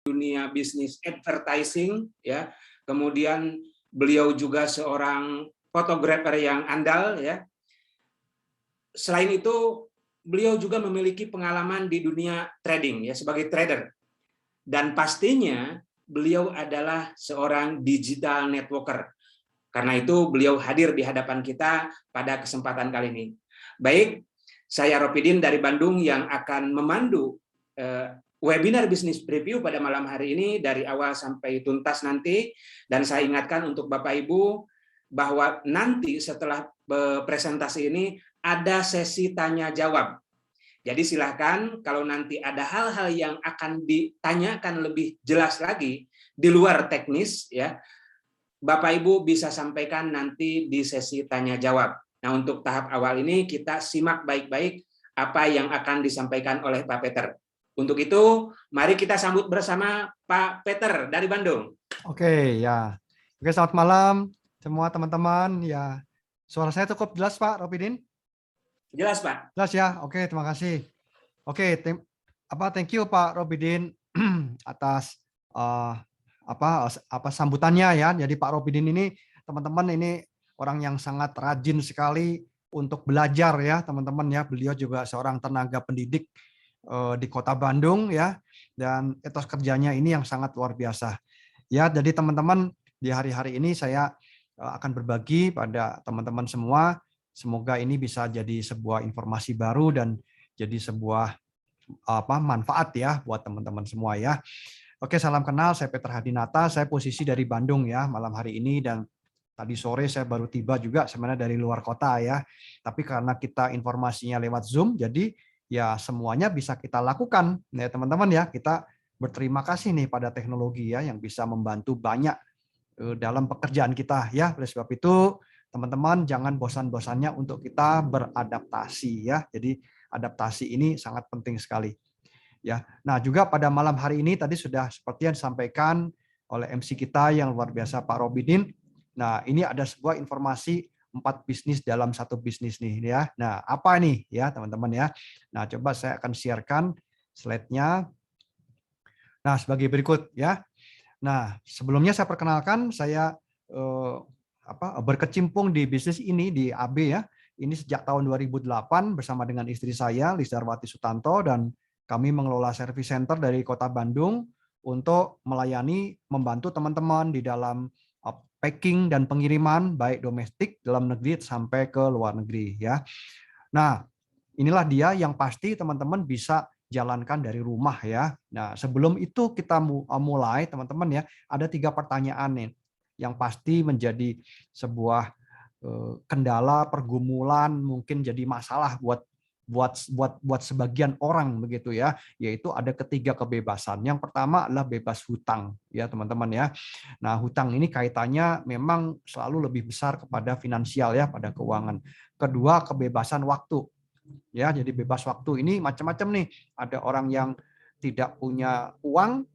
dunia bisnis advertising, ya. Kemudian beliau juga seorang fotografer yang andal, ya. Selain itu, beliau juga memiliki pengalaman di dunia trading, ya, sebagai trader. Dan pastinya beliau adalah seorang digital networker. Karena itu beliau hadir di hadapan kita pada kesempatan kali ini. Baik, saya Ropidin dari Bandung yang akan memandu webinar bisnis preview pada malam hari ini dari awal sampai tuntas nanti. Dan saya ingatkan untuk Bapak Ibu bahwa nanti setelah presentasi ini ada sesi tanya jawab. Jadi silahkan kalau nanti ada hal-hal yang akan ditanyakan lebih jelas lagi di luar teknis, ya, Bapak Ibu bisa sampaikan nanti di sesi tanya jawab. Nah, untuk tahap awal ini kita simak baik-baik apa yang akan disampaikan oleh Pak Peter. Untuk itu, mari kita sambut bersama Pak Peter dari Bandung. Oke, ya. Oke, selamat malam semua teman-teman. Ya, suara saya cukup jelas, Pak Ropidin? Jelas, Pak. Jelas ya. Oke, terima kasih. Oke, thank you Pak Robidin atas sambutannya ya. Jadi Pak Robidin ini teman-teman ini orang yang sangat rajin sekali untuk belajar ya teman-teman ya. Beliau juga seorang tenaga pendidik di Kota Bandung ya, dan etos kerjanya ini yang sangat luar biasa. Ya, jadi teman-teman di hari-hari ini saya akan berbagi pada teman-teman semua. Semoga ini bisa jadi sebuah informasi baru dan jadi sebuah manfaat ya buat teman-teman semua ya. Oke, salam kenal, saya Peter Hadinata, saya posisi dari Bandung ya malam hari ini, dan tadi sore saya baru tiba juga sebenarnya dari luar kota ya. Tapi karena kita informasinya lewat Zoom, jadi ya semuanya bisa kita lakukan ya teman-teman ya. Kita berterima kasih nih pada teknologi ya yang bisa membantu banyak dalam pekerjaan kita ya. Oleh sebab itu teman-teman jangan bosan-bosannya untuk kita beradaptasi ya. Jadi adaptasi ini sangat penting sekali. Ya. Nah, juga pada malam hari ini tadi sudah seperti yang disampaikan oleh MC kita yang luar biasa Pak Robidin. Nah, ini ada sebuah informasi 4 bisnis dalam 1 bisnis nih ya. Nah, apa nih ya teman-teman ya. Nah, coba saya akan sharekan slide-nya. Nah, sebagai berikut ya. Nah, sebelumnya saya perkenalkan saya berkecimpung di bisnis ini di AB ya. Ini sejak tahun 2008 bersama dengan istri saya Lisdarwati Sutanto, dan kami mengelola service center dari Kota Bandung untuk melayani, membantu teman-teman di dalam packing dan pengiriman baik domestik, dalam negeri sampai ke luar negeri ya. Nah, inilah dia yang pasti teman-teman bisa jalankan dari rumah ya. Nah, sebelum itu kita mulai teman-teman ya, ada 3 pertanyaan nih yang pasti menjadi sebuah kendala, pergumulan, mungkin jadi masalah buat sebagian orang begitu ya, yaitu ada 3 kebebasan. Yang pertama adalah bebas hutang ya teman-teman ya. Nah, hutang ini kaitannya memang selalu lebih besar kepada finansial ya, pada keuangan. Kedua, kebebasan waktu. Ya, jadi bebas waktu ini macam-macam nih. Ada orang yang tidak punya uang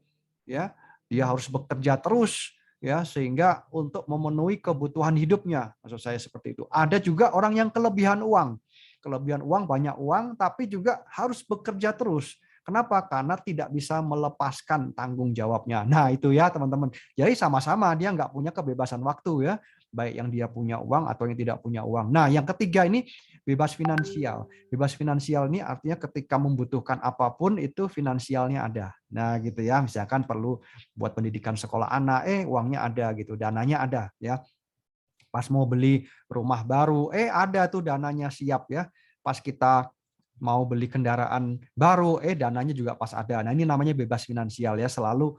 ya, dia harus bekerja terus ya sehingga untuk memenuhi kebutuhan hidupnya. Maksud saya seperti itu. Ada juga orang yang kelebihan uang. Kelebihan uang, banyak uang tapi juga harus bekerja terus. Kenapa? Karena tidak bisa melepaskan tanggung jawabnya. Nah, itu ya teman-teman. Jadi sama-sama dia nggak punya kebebasan waktu ya, baik yang dia punya uang atau yang tidak punya uang. Nah, yang ketiga ini bebas finansial. Bebas finansial ini artinya ketika membutuhkan apapun itu finansialnya ada. Nah, gitu ya. Misalkan perlu buat pendidikan sekolah anak, uangnya ada gitu, dananya ada ya. Pas mau beli rumah baru, ada tuh dananya siap ya. Pas kita mau beli kendaraan baru, dananya juga pas ada. Nah, ini namanya bebas finansial ya, selalu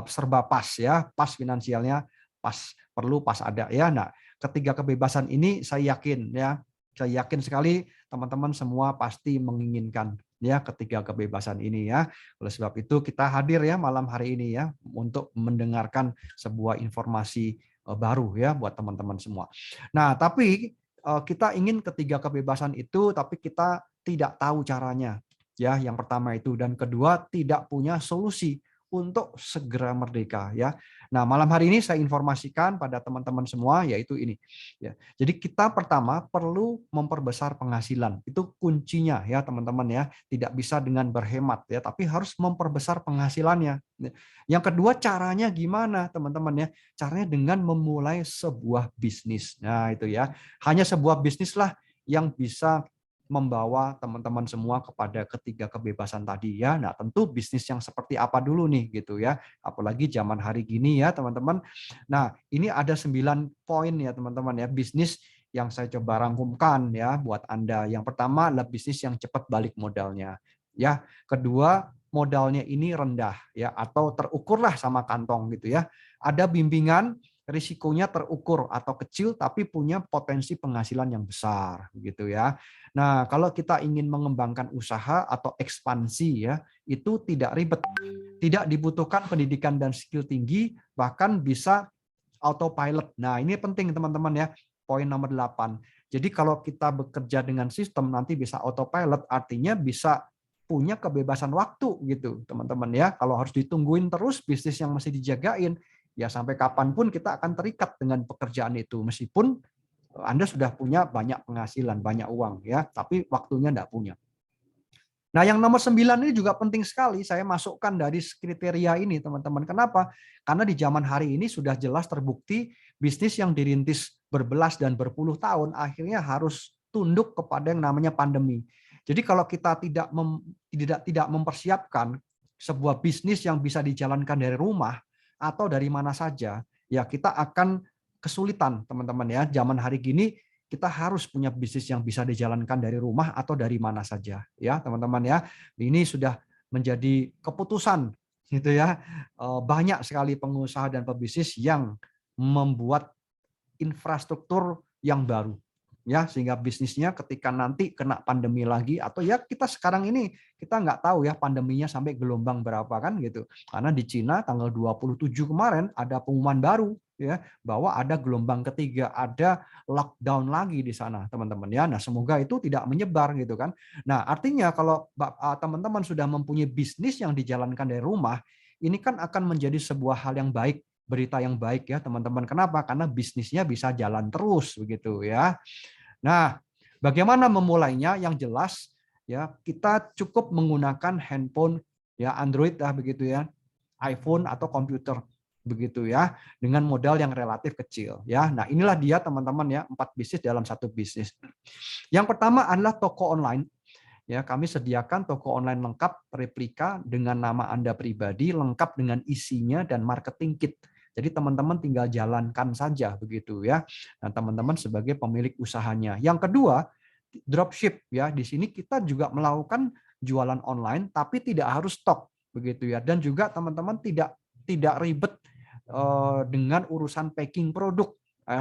serba pas ya, pas finansialnya, pas perlu, pas ada ya. Nah, ketiga kebebasan ini saya yakin sekali teman-teman semua pasti menginginkan ya ketiga kebebasan ini ya. Oleh sebab itu kita hadir ya malam hari ini ya untuk mendengarkan sebuah informasi baru ya buat teman-teman semua. Nah, tapi kita ingin ketiga kebebasan itu tapi kita tidak tahu caranya. Ya, yang pertama itu, dan kedua tidak punya solusi untuk segera merdeka ya. Nah, malam hari ini saya informasikan pada teman-teman semua yaitu ini ya. Jadi kita pertama perlu memperbesar penghasilan. Itu kuncinya ya teman-teman ya. Tidak bisa dengan berhemat ya, tapi harus memperbesar penghasilannya. Yang kedua caranya gimana teman-teman ya? Caranya dengan memulai sebuah bisnis. Nah, itu ya. Hanya sebuah bisnis lah yang bisa membawa teman-teman semua kepada ketiga kebebasan tadi ya. Nah, tentu bisnis yang seperti apa dulu nih gitu ya. Apalagi zaman hari gini ya, teman-teman. Nah, ini ada 9 poin ya, teman-teman ya, bisnis yang saya coba rangkumkan ya buat Anda. Yang pertama adalah bisnis yang cepat balik modalnya. Ya, kedua modalnya ini rendah ya atau terukurlah sama kantong gitu ya. Ada bimbingan, risikonya terukur atau kecil tapi punya potensi penghasilan yang besar gitu ya. Nah, kalau kita ingin mengembangkan usaha atau ekspansi ya, itu tidak ribet. Tidak dibutuhkan pendidikan dan skill tinggi, bahkan bisa autopilot. Nah, ini penting teman-teman ya. Poin nomor 8. Jadi kalau kita bekerja dengan sistem nanti bisa autopilot, artinya bisa punya kebebasan waktu gitu, teman-teman ya. Kalau harus ditungguin terus bisnis yang masih dijagain, ya sampai kapanpun kita akan terikat dengan pekerjaan itu meskipun Anda sudah punya banyak penghasilan, banyak uang ya, tapi waktunya enggak punya. Nah, yang nomor 9 ini juga penting sekali saya masukkan dari kriteria ini, teman-teman. Kenapa? Karena di zaman hari ini sudah jelas terbukti bisnis yang dirintis berbelas dan berpuluh tahun akhirnya harus tunduk kepada yang namanya pandemi. Jadi kalau kita tidak mempersiapkan sebuah bisnis yang bisa dijalankan dari rumah atau dari mana saja, ya kita akan kesulitan, teman-teman ya. Zaman hari gini kita harus punya bisnis yang bisa dijalankan dari rumah atau dari mana saja ya teman-teman ya. Ini sudah menjadi keputusan gitu ya. Banyak sekali pengusaha dan pebisnis yang membuat infrastruktur yang baru ya sehingga bisnisnya ketika nanti kena pandemi lagi atau ya kita sekarang ini kita nggak tahu ya pandeminya sampai gelombang berapa kan gitu. Karena di Cina tanggal 27 kemarin ada pengumuman baru ya bahwa ada gelombang ketiga, ada lockdown lagi di sana teman-teman ya. Nah, semoga itu tidak menyebar gitu kan. Nah, artinya kalau teman-teman sudah mempunyai bisnis yang dijalankan dari rumah, ini kan akan menjadi sebuah hal yang baik, berita yang baik ya teman-teman. Kenapa? Karena bisnisnya bisa jalan terus begitu ya. Nah, bagaimana memulainya? Yang jelas ya kita cukup menggunakan handphone ya Android lah begitu ya, iPhone atau komputer begitu ya, dengan modal yang relatif kecil ya. Nah, inilah dia teman-teman ya 4 bisnis dalam satu bisnis. Yang pertama adalah toko online. Ya, kami sediakan toko online lengkap replika dengan nama Anda pribadi, lengkap dengan isinya dan marketing kit. Jadi teman-teman tinggal jalankan saja begitu ya. Nah, teman-teman sebagai pemilik usahanya. Yang kedua, dropship ya. Di sini kita juga melakukan jualan online tapi tidak harus stok begitu ya. Dan juga teman-teman tidak ribet dengan urusan packing produk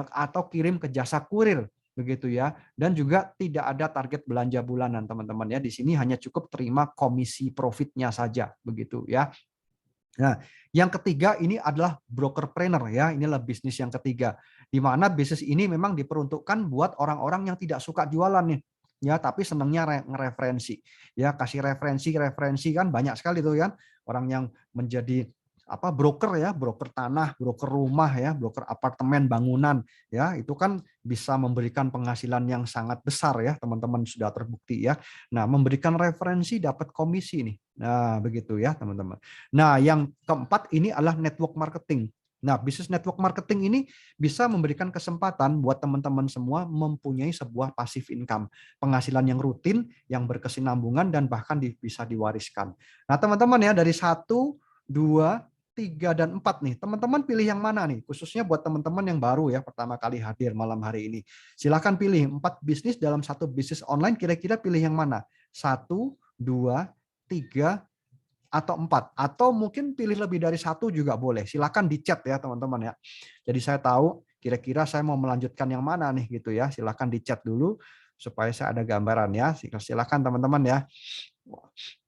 atau kirim ke jasa kurir begitu ya. Dan juga tidak ada target belanja bulanan teman-teman ya. Di sini hanya cukup terima komisi profitnya saja begitu ya. Nah, yang ketiga ini adalah brokerpreneur ya. Inilah bisnis yang ketiga. Di mana bisnis ini memang diperuntukkan buat orang-orang yang tidak suka jualan nih. Ya, tapi senangnya ngereferensi. Ya, kasih referensi kan banyak sekali tuh kan orang yang menjadi broker ya, broker tanah, broker rumah ya, broker apartemen, bangunan ya, itu kan bisa memberikan penghasilan yang sangat besar ya, teman-teman sudah terbukti ya. Nah, memberikan referensi dapat komisi nih. Nah, begitu ya, teman-teman. Nah, yang keempat ini adalah network marketing. Nah, bisnis network marketing ini bisa memberikan kesempatan buat teman-teman semua mempunyai sebuah passive income, penghasilan yang rutin, yang berkesinambungan dan bahkan bisa diwariskan. Nah, teman-teman ya, dari 1, 2, 3 dan 4 nih. Teman-teman pilih yang mana nih? Khususnya buat teman-teman yang baru ya pertama kali hadir malam hari ini. Silakan pilih 4 bisnis dalam satu bisnis online, kira-kira pilih yang mana? 1, 2, 3 atau 4 atau mungkin pilih lebih dari 1 juga boleh. Silakan di chat ya teman-teman ya. Jadi saya tahu kira-kira saya mau melanjutkan yang mana nih gitu ya. Silakan di chat dulu supaya saya ada gambaran ya. Silakan teman-teman ya.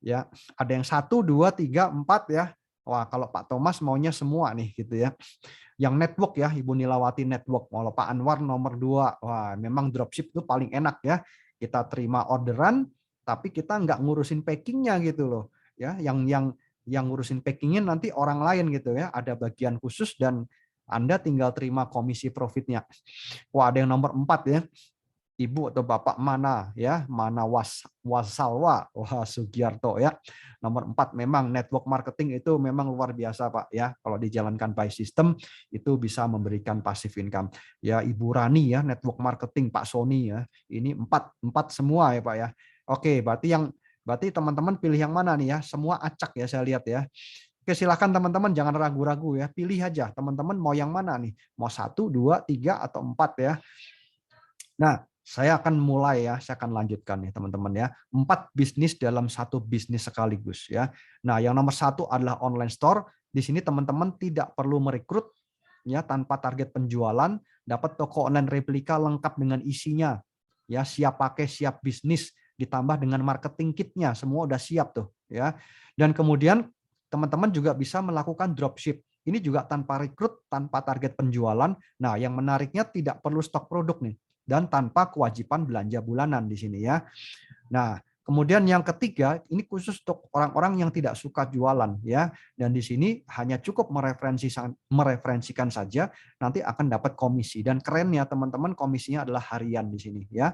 Ya, ada yang 1, 2, 3, 4 ya. Wah, kalau Pak Thomas maunya semua nih gitu ya. Yang network ya, Ibu Nilawati network. Kalau Pak Anwar nomor 2. Wah, memang dropship itu paling enak ya. Kita terima orderan tapi kita nggak ngurusin packingnya gitu loh. Ya, yang yang ngurusin packingnya nanti orang lain gitu ya, ada bagian khusus dan Anda tinggal terima komisi profitnya. Wah, ada yang nomor 4 ya. Ibu atau bapak mana ya, mana Wasalwa, wah Sugiarto ya. Nomor 4 memang network marketing itu memang luar biasa Pak ya. Kalau dijalankan by system itu bisa memberikan passive income. Ya Ibu Rani ya, network marketing Pak Sony ya. Ini 4 semua ya Pak ya. Oke, berarti teman-teman pilih yang mana nih ya? Semua acak ya saya lihat ya. Oke, silakan teman-teman jangan ragu-ragu ya. Pilih aja teman-teman mau yang mana nih? Mau 1, 2, 3 atau 4 ya. Nah, saya akan mulai ya, saya akan lanjutkan nih teman-teman ya. 4 bisnis dalam 1 bisnis sekaligus ya. Nah, yang nomor 1 adalah online store. Di sini teman-teman tidak perlu merekrut ya tanpa target penjualan, dapat toko online replika lengkap dengan isinya. Ya, siap pakai, siap bisnis, ditambah dengan marketing kitnya, semua udah siap tuh ya. Dan kemudian teman-teman juga bisa melakukan dropship. Ini juga tanpa rekrut, tanpa target penjualan. Nah, yang menariknya tidak perlu stok produk nih dan tanpa kewajiban belanja bulanan di sini ya. Nah, kemudian yang ketiga, ini khusus untuk orang-orang yang tidak suka jualan ya. Dan di sini hanya cukup mereferensikan saja, nanti akan dapat komisi. Dan kerennya teman-teman, komisinya adalah harian di sini ya.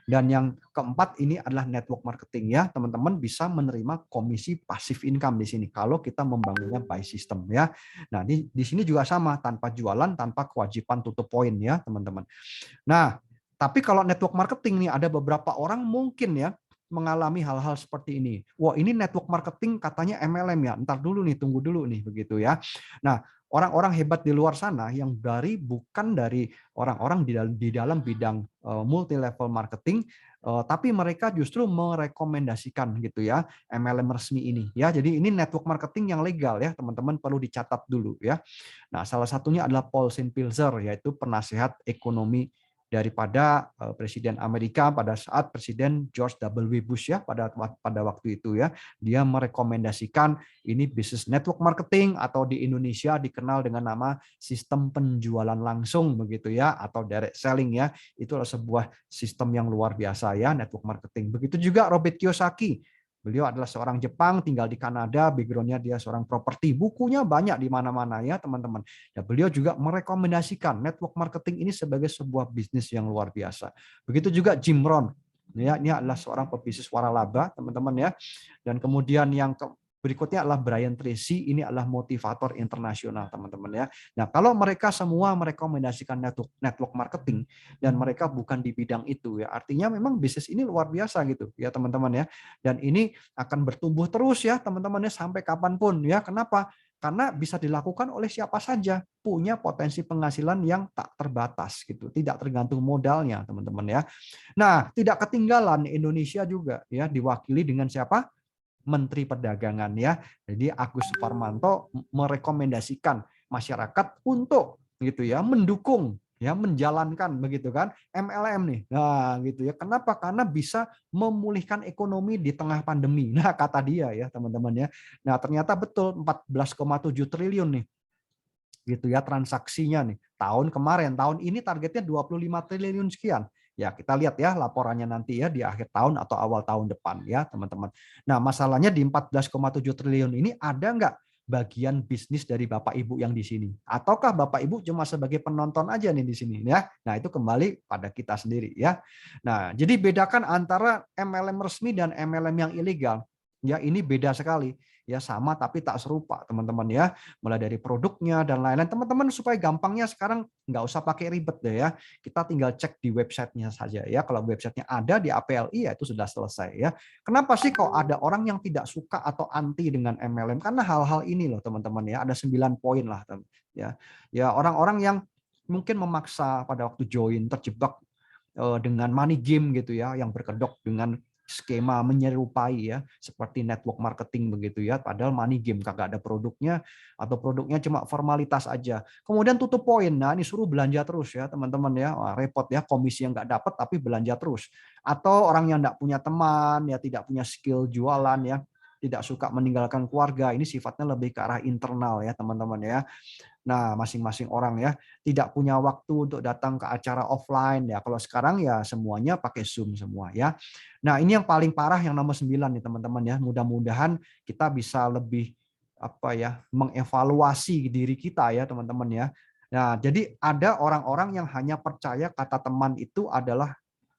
Dan yang keempat ini adalah network marketing ya. Teman-teman bisa menerima komisi passive income di sini kalau kita membangunnya by system ya. Nah, di sini juga sama, tanpa jualan, tanpa kewajiban tutup poin ya, teman-teman. Nah, tapi kalau network marketing nih ada beberapa orang mungkin ya mengalami hal-hal seperti ini. Wah, ini network marketing katanya MLM ya. Ntar dulu nih, tunggu dulu nih begitu ya. Nah, orang-orang hebat di luar sana yang bukan dari orang-orang di dalam bidang multi level marketing, tapi mereka justru merekomendasikan gitu ya MLM resmi ini ya. Jadi ini network marketing yang legal ya, teman-teman perlu dicatat dulu ya. Nah, salah satunya adalah Paul Pilzer, yaitu penasehat ekonomi daripada Presiden Amerika pada saat Presiden George W. Bush ya pada waktu itu ya. Dia merekomendasikan ini bisnis network marketing atau di Indonesia dikenal dengan nama sistem penjualan langsung begitu ya, atau direct selling ya. Itu adalah sebuah sistem yang luar biasa ya, network marketing. Begitu juga Robert Kiyosaki. Beliau adalah seorang Jepang, tinggal di Kanada, background-nya dia seorang properti. Bukunya banyak di mana-mana ya, teman-teman. Ya, beliau juga merekomendasikan network marketing ini sebagai sebuah bisnis yang luar biasa. Begitu juga Jim Rohn. Ya, ini adalah seorang pebisnis waralaba, teman-teman ya. Dan kemudian yang berikutnya adalah Brian Tracy, ini adalah motivator internasional, teman-teman ya. Nah, kalau mereka semua merekomendasikan network marketing dan mereka bukan di bidang itu ya, artinya memang bisnis ini luar biasa gitu ya, teman-teman ya. Dan ini akan bertumbuh terus ya, teman-teman ya, sampai kapanpun ya. Kenapa? Karena bisa dilakukan oleh siapa saja, punya potensi penghasilan yang tak terbatas gitu, tidak tergantung modalnya, teman-teman ya. Nah, tidak ketinggalan Indonesia juga ya, diwakili dengan siapa? Menteri Perdagangan ya. Jadi Agus Suparmanto merekomendasikan masyarakat untuk gitu ya mendukung ya menjalankan begitu kan MLM nih. Nah, gitu ya. Kenapa? Karena bisa memulihkan ekonomi di tengah pandemi. Nah, kata dia ya, teman-teman ya. Nah, ternyata betul 14,7 triliun nih gitu ya transaksinya nih. Tahun kemarin, tahun ini targetnya 25 triliun sekian. Ya, kita lihat ya laporannya nanti ya di akhir tahun atau awal tahun depan ya, teman-teman. Nah, masalahnya di 14,7 triliun ini ada nggak bagian bisnis dari Bapak Ibu yang di sini? Ataukah Bapak Ibu cuma sebagai penonton aja nih di sini ya? Nah, itu kembali pada kita sendiri ya. Nah, jadi bedakan antara MLM resmi dan MLM yang ilegal. Ya, ini beda sekali. Ya, sama tapi tak serupa, teman-teman ya. Mulai dari produknya dan lain-lain. Teman-teman supaya gampangnya sekarang nggak usah pakai ribet deh ya. Kita tinggal cek di websitenya saja ya. Kalau websitenya ada di APLI ya itu sudah selesai ya. Kenapa sih kok ada orang yang tidak suka atau anti dengan MLM? Karena hal-hal ini loh teman-teman ya. Ada 9 poin lah ya. Ya orang-orang yang mungkin memaksa pada waktu join terjebak dengan money game gitu ya, yang berkedok dengan skema menyerupai ya seperti network marketing begitu ya, padahal money game kagak ada produknya atau produknya cuma formalitas aja. Kemudian tutup poin. Nah, ini suruh belanja terus ya teman-teman ya. Wah, repot ya, komisi yang nggak dapat tapi belanja terus. Atau orang yang nggak punya teman ya, tidak punya skill jualan ya, tidak suka meninggalkan keluarga. Ini sifatnya lebih ke arah internal ya teman-teman ya. Nah, masing-masing orang ya tidak punya waktu untuk datang ke acara offline ya. Kalau sekarang ya semuanya pakai Zoom semua ya. Nah, ini yang paling parah yang nomor 9 nih teman-teman ya. Mudah-mudahan kita bisa lebih mengevaluasi diri kita ya teman-teman ya. Nah, jadi ada orang-orang yang hanya percaya kata teman itu adalah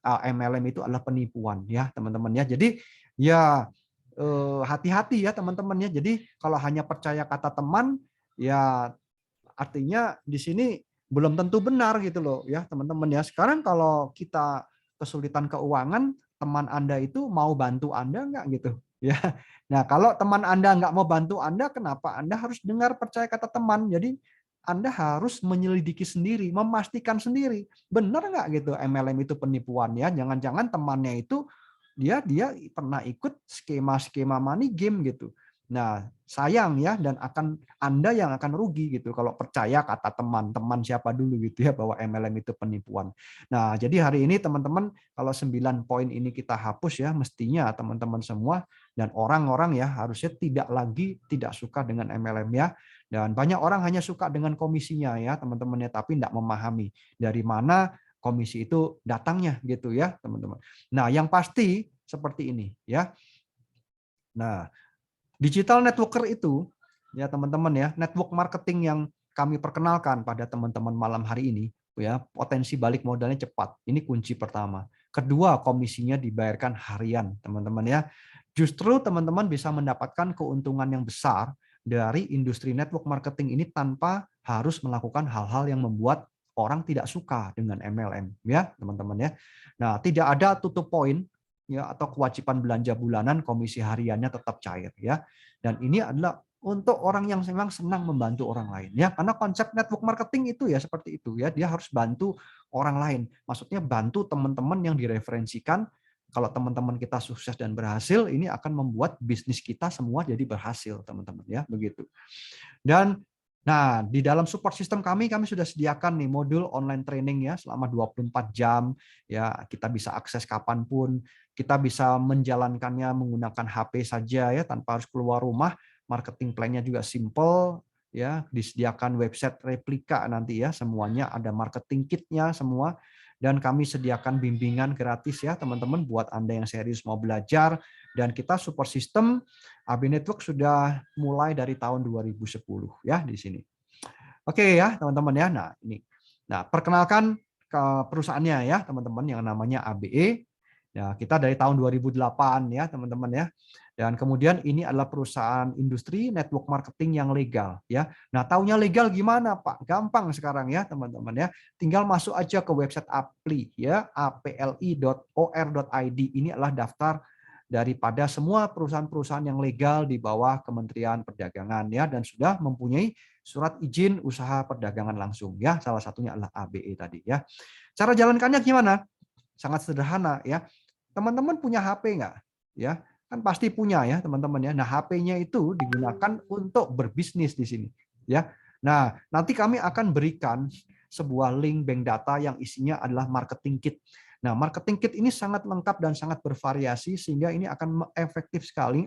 MLM itu adalah penipuan ya teman-teman ya. Jadi ya hati-hati ya teman-teman ya. Jadi kalau hanya percaya kata teman ya artinya di sini belum tentu benar gitu loh ya teman-teman ya. Sekarang kalau kita kesulitan keuangan, teman Anda itu mau bantu Anda nggak gitu ya. Nah kalau teman Anda nggak mau bantu Anda, kenapa Anda harus dengar percaya kata teman? Jadi Anda harus menyelidiki sendiri, memastikan sendiri benar nggak gitu MLM itu penipuan ya. Jangan-jangan temannya itu dia pernah ikut skema-skema money game gitu. Nah, sayang ya, dan Anda yang akan rugi gitu kalau percaya kata teman-teman siapa dulu gitu ya bahwa MLM itu penipuan. Nah, jadi hari ini teman-teman kalau 9 poin ini kita hapus ya, mestinya teman-teman semua dan orang-orang ya harusnya tidak suka dengan MLM ya. Dan banyak orang hanya suka dengan komisinya ya teman-teman ya, tapi tidak memahami dari mana komisi itu datangnya gitu ya teman-teman. Nah, yang pasti seperti ini ya. Nah, digital networker itu, ya teman-teman ya, network marketing yang kami perkenalkan pada teman-teman malam hari ini, ya potensi balik modalnya cepat. Ini kunci pertama. Kedua, komisinya dibayarkan harian, teman-teman ya. Justru teman-teman bisa mendapatkan keuntungan yang besar dari industri network marketing ini tanpa harus melakukan hal-hal yang membuat orang tidak suka dengan MLM, ya teman-teman ya. Nah, tidak ada tutup poin ya atau kewajiban belanja bulanan, komisi hariannya tetap cair ya. Dan ini adalah untuk orang yang memang senang membantu orang lain ya, karena konsep network marketing itu ya seperti itu ya, dia harus bantu orang lain. Maksudnya bantu teman-teman yang direferensikan. Kalau teman-teman kita sukses dan berhasil, ini akan membuat bisnis kita semua jadi berhasil, teman-teman ya, begitu. Dan nah, di dalam support system kami sudah sediakan nih modul online training ya selama 24 jam ya, kita bisa akses kapanpun, kita bisa menjalankannya menggunakan HP saja ya tanpa harus keluar rumah. Marketing plan-nya juga simple ya, disediakan website replika nanti ya, semuanya ada marketing kit-nya semua. Dan kami sediakan bimbingan gratis ya teman-teman buat Anda yang serius mau belajar. Dan kita support system AB Network sudah mulai dari tahun 2010 ya di sini. Oke ya teman-teman ya. Nah ini, nah perkenalkan ke perusahaannya ya teman-teman yang namanya ABE. Ya kita dari tahun 2008 ya teman-teman ya. Dan kemudian ini adalah perusahaan industri network marketing yang legal ya. Nah, taunya legal gimana, Pak? Gampang sekarang ya, teman-teman ya. Tinggal masuk aja ke website Appli ya, apli.or.id. Ini adalah daftar daripada semua perusahaan-perusahaan yang legal di bawah Kementerian Perdagangan ya, dan sudah mempunyai surat izin usaha perdagangan langsung ya. Salah satunya adalah ABE tadi ya. Cara jalankannya gimana? Sangat sederhana ya. Teman-teman punya HP nggak? Ya, kan pasti punya ya teman-teman ya. Nah, HP-nya itu digunakan untuk berbisnis di sini ya. Nah, nanti kami akan berikan sebuah link bank data yang isinya adalah marketing kit. Nah, marketing kit ini sangat lengkap dan sangat bervariasi sehingga ini akan efektif sekali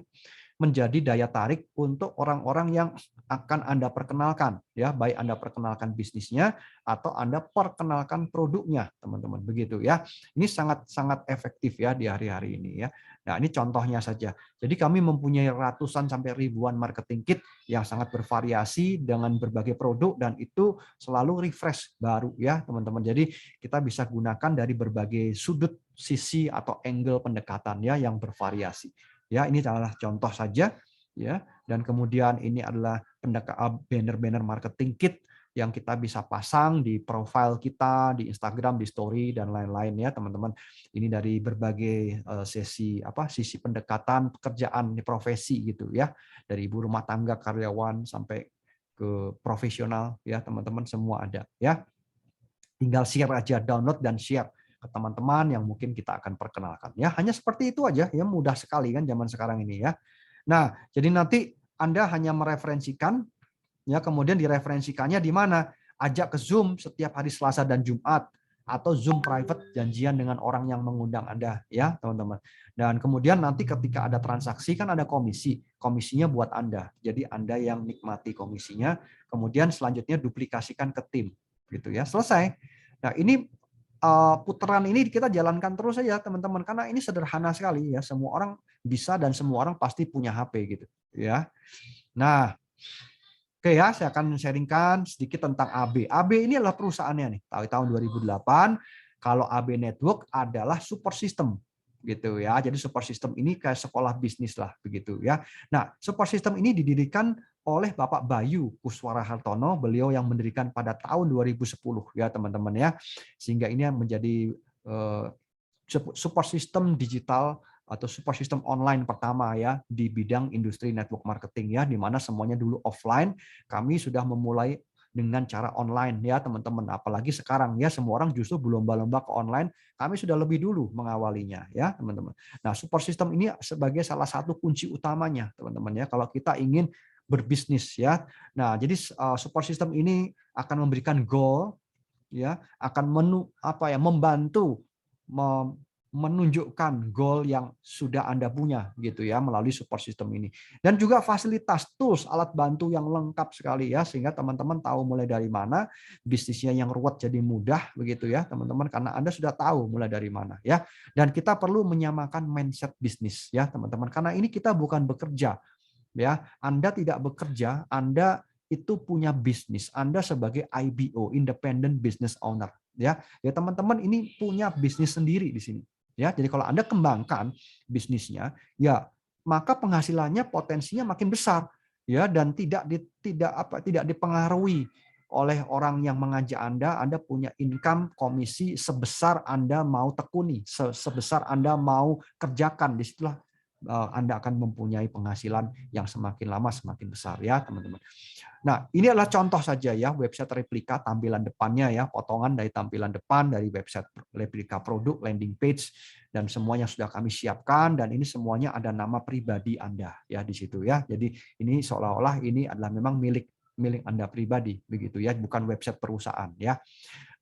menjadi daya tarik untuk orang-orang yang akan Anda perkenalkan ya, baik Anda perkenalkan bisnisnya atau Anda perkenalkan produknya, teman-teman. Begitu ya. Ini sangat-sangat efektif ya di hari-hari ini ya. Nah, ini contohnya saja. Jadi kami mempunyai ratusan sampai ribuan marketing kit yang sangat bervariasi dengan berbagai produk dan itu selalu refresh baru ya, teman-teman. Jadi kita bisa gunakan dari berbagai sudut sisi atau angle pendekatan ya yang bervariasi. Ya, ini adalah contoh saja ya. Dan kemudian ini adalah banner-banner marketing kit yang kita bisa pasang di profile kita, di Instagram, di story dan lain-lain ya, teman-teman. Ini dari berbagai sisi pendekatan pekerjaan di profesi gitu ya. Dari ibu rumah tangga, karyawan sampai ke profesional ya, teman-teman, semua ada ya. Tinggal share aja, download dan share ke teman-teman yang mungkin kita akan perkenalkan ya. Hanya seperti itu aja ya, mudah sekali kan zaman sekarang ini ya. Nah, jadi nanti Anda hanya mereferensikan ya, kemudian direferensikannya di mana? Ajak ke Zoom setiap hari Selasa dan Jumat atau Zoom private janjian dengan orang yang mengundang Anda ya, teman-teman. Dan kemudian nanti ketika ada transaksi kan ada komisi. Komisinya buat Anda. Jadi Anda yang nikmati komisinya, kemudian selanjutnya duplikasikan ke tim gitu ya. Selesai. Nah, ini putaran ini kita jalankan terus saja teman-teman karena ini sederhana sekali ya, semua orang bisa dan semua orang pasti punya HP gitu ya. Nah, Oke ya, saya akan sharingkan sedikit tentang AB. AB ini adalah perusahaannya nih, tahun 2008. Kalau AB Network adalah super system gitu ya. Jadi super system ini kayak sekolah bisnis lah begitu ya. Nah, super system ini didirikan oleh Bapak Bayu Kuswara Hartono, beliau yang mendirikan pada tahun 2010 ya teman-teman ya. Sehingga ini menjadi super system digital atau super system online pertama ya di bidang industri network marketing ya, di mana semuanya dulu offline, kami sudah memulai dengan cara online ya teman-teman. Apalagi sekarang ya semua orang justru berlomba-lomba ke online, kami sudah lebih dulu mengawalinya ya teman-teman. Nah, super system ini sebagai salah satu kunci utamanya teman-teman ya kalau kita ingin berbisnis ya. Nah, jadi super system ini akan memberikan goal ya, akan membantu menunjukkan goal yang sudah Anda punya gitu ya melalui support system ini. Dan juga fasilitas tools alat bantu yang lengkap sekali ya sehingga teman-teman tahu mulai dari mana bisnisnya yang ruwet jadi mudah begitu ya teman-teman karena Anda sudah tahu mulai dari mana ya. Dan kita perlu menyamakan mindset bisnis ya teman-teman karena ini kita bukan bekerja ya. Anda tidak bekerja, Anda itu punya bisnis. Anda sebagai IBO, Independent Business Owner ya. Ya teman-teman ini punya bisnis sendiri di sini. Ya, jadi kalau Anda kembangkan bisnisnya, ya maka penghasilannya potensinya makin besar, ya dan tidak dipengaruhi oleh orang yang mengajak Anda. Anda punya income komisi sebesar Anda mau tekuni, sebesar Anda mau kerjakan. Disitulah Anda akan mempunyai penghasilan yang semakin lama semakin besar ya teman-teman. Nah, ini adalah contoh saja ya website replika tampilan depannya ya, potongan dari tampilan depan dari website replika produk, landing page dan semuanya sudah kami siapkan dan ini semuanya ada nama pribadi Anda ya di situ ya. Jadi ini seolah-olah ini adalah memang milik Anda pribadi begitu ya, bukan website perusahaan ya.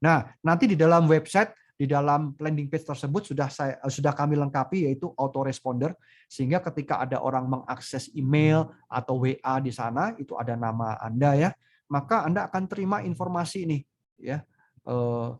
Nah, nanti di dalam website di dalam landing page tersebut sudah kami lengkapi yaitu autoresponder sehingga ketika ada orang mengakses email atau WA di sana itu ada nama Anda ya, maka Anda akan terima informasi nih ya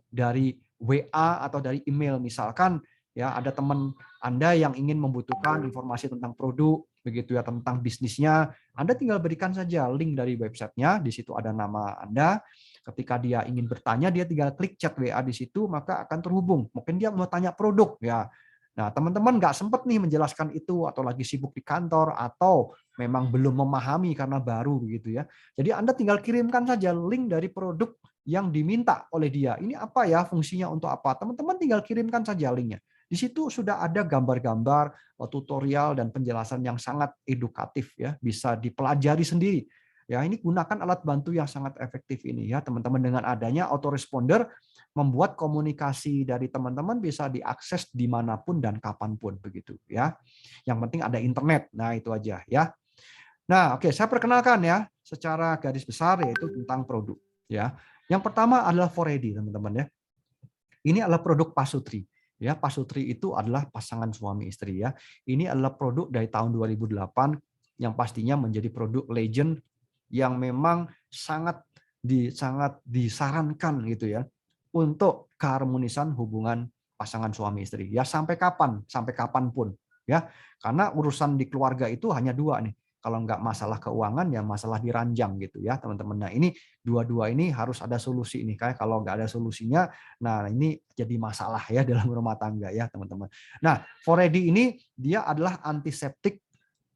dari WA atau dari email misalkan ya ada teman Anda yang ingin membutuhkan informasi tentang produk begitu ya tentang bisnisnya, Anda tinggal berikan saja link dari websitenya, di situ ada nama Anda. Ketika dia ingin bertanya, dia tinggal klik chat WA di situ, maka akan terhubung. Mungkin dia mau tanya produk, ya. Nah, teman-teman nggak sempat nih menjelaskan itu, atau lagi sibuk di kantor, atau memang belum memahami karena baru, gitu ya. Jadi Anda tinggal kirimkan saja link dari produk yang diminta oleh dia. Ini apa ya, fungsinya untuk apa? Teman-teman tinggal kirimkan saja linknya. Di situ sudah ada gambar-gambar, tutorial, dan penjelasan yang sangat edukatif, ya, bisa dipelajari sendiri. Ya, ini gunakan alat bantu yang sangat efektif ini ya, teman-teman. Dengan adanya autoresponder membuat komunikasi dari teman-teman bisa diakses dimanapun dan kapanpun begitu ya. Yang penting ada internet. Nah, itu aja ya. Nah, oke, saya perkenalkan ya secara garis besar yaitu tentang produk ya. Yang pertama adalah Foredi, teman-teman ya. Ini adalah produk Pasutri. Ya, Pasutri itu adalah pasangan suami istri ya. Ini adalah produk dari tahun 2008 yang pastinya menjadi produk legend yang memang sangat disarankan gitu ya untuk keharmonisan hubungan pasangan suami istri ya sampai kapanpun ya karena urusan di keluarga itu hanya dua nih, kalau nggak masalah keuangan ya masalah di ranjang gitu ya teman-teman. Nah ini dua-dua ini harus ada solusi nih, kayak kalau nggak ada solusinya nah ini jadi masalah ya dalam rumah tangga ya teman-teman. Nah Foredi ini dia adalah antiseptik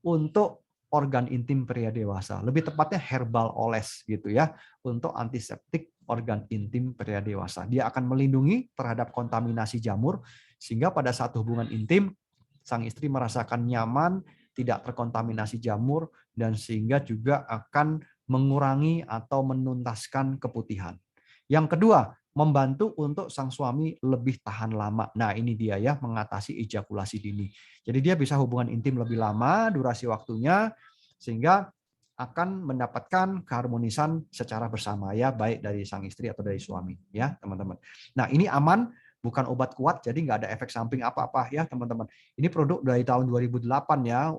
untuk organ intim pria dewasa. Lebih tepatnya herbal oles gitu ya, untuk antiseptik organ intim pria dewasa. Dia akan melindungi terhadap kontaminasi jamur sehingga pada saat hubungan intim sang istri merasakan nyaman, tidak terkontaminasi jamur dan sehingga juga akan mengurangi atau menuntaskan keputihan. Yang kedua, membantu untuk sang suami lebih tahan lama. Nah, ini dia ya, mengatasi ejakulasi dini. Jadi dia bisa hubungan intim lebih lama, durasi waktunya, sehingga akan mendapatkan keharmonisan secara bersama ya, baik dari sang istri atau dari suami ya, teman-teman. Nah, ini aman, bukan obat kuat, jadi nggak ada efek samping apa-apa ya, teman-teman. Ini produk dari tahun 2008 ya,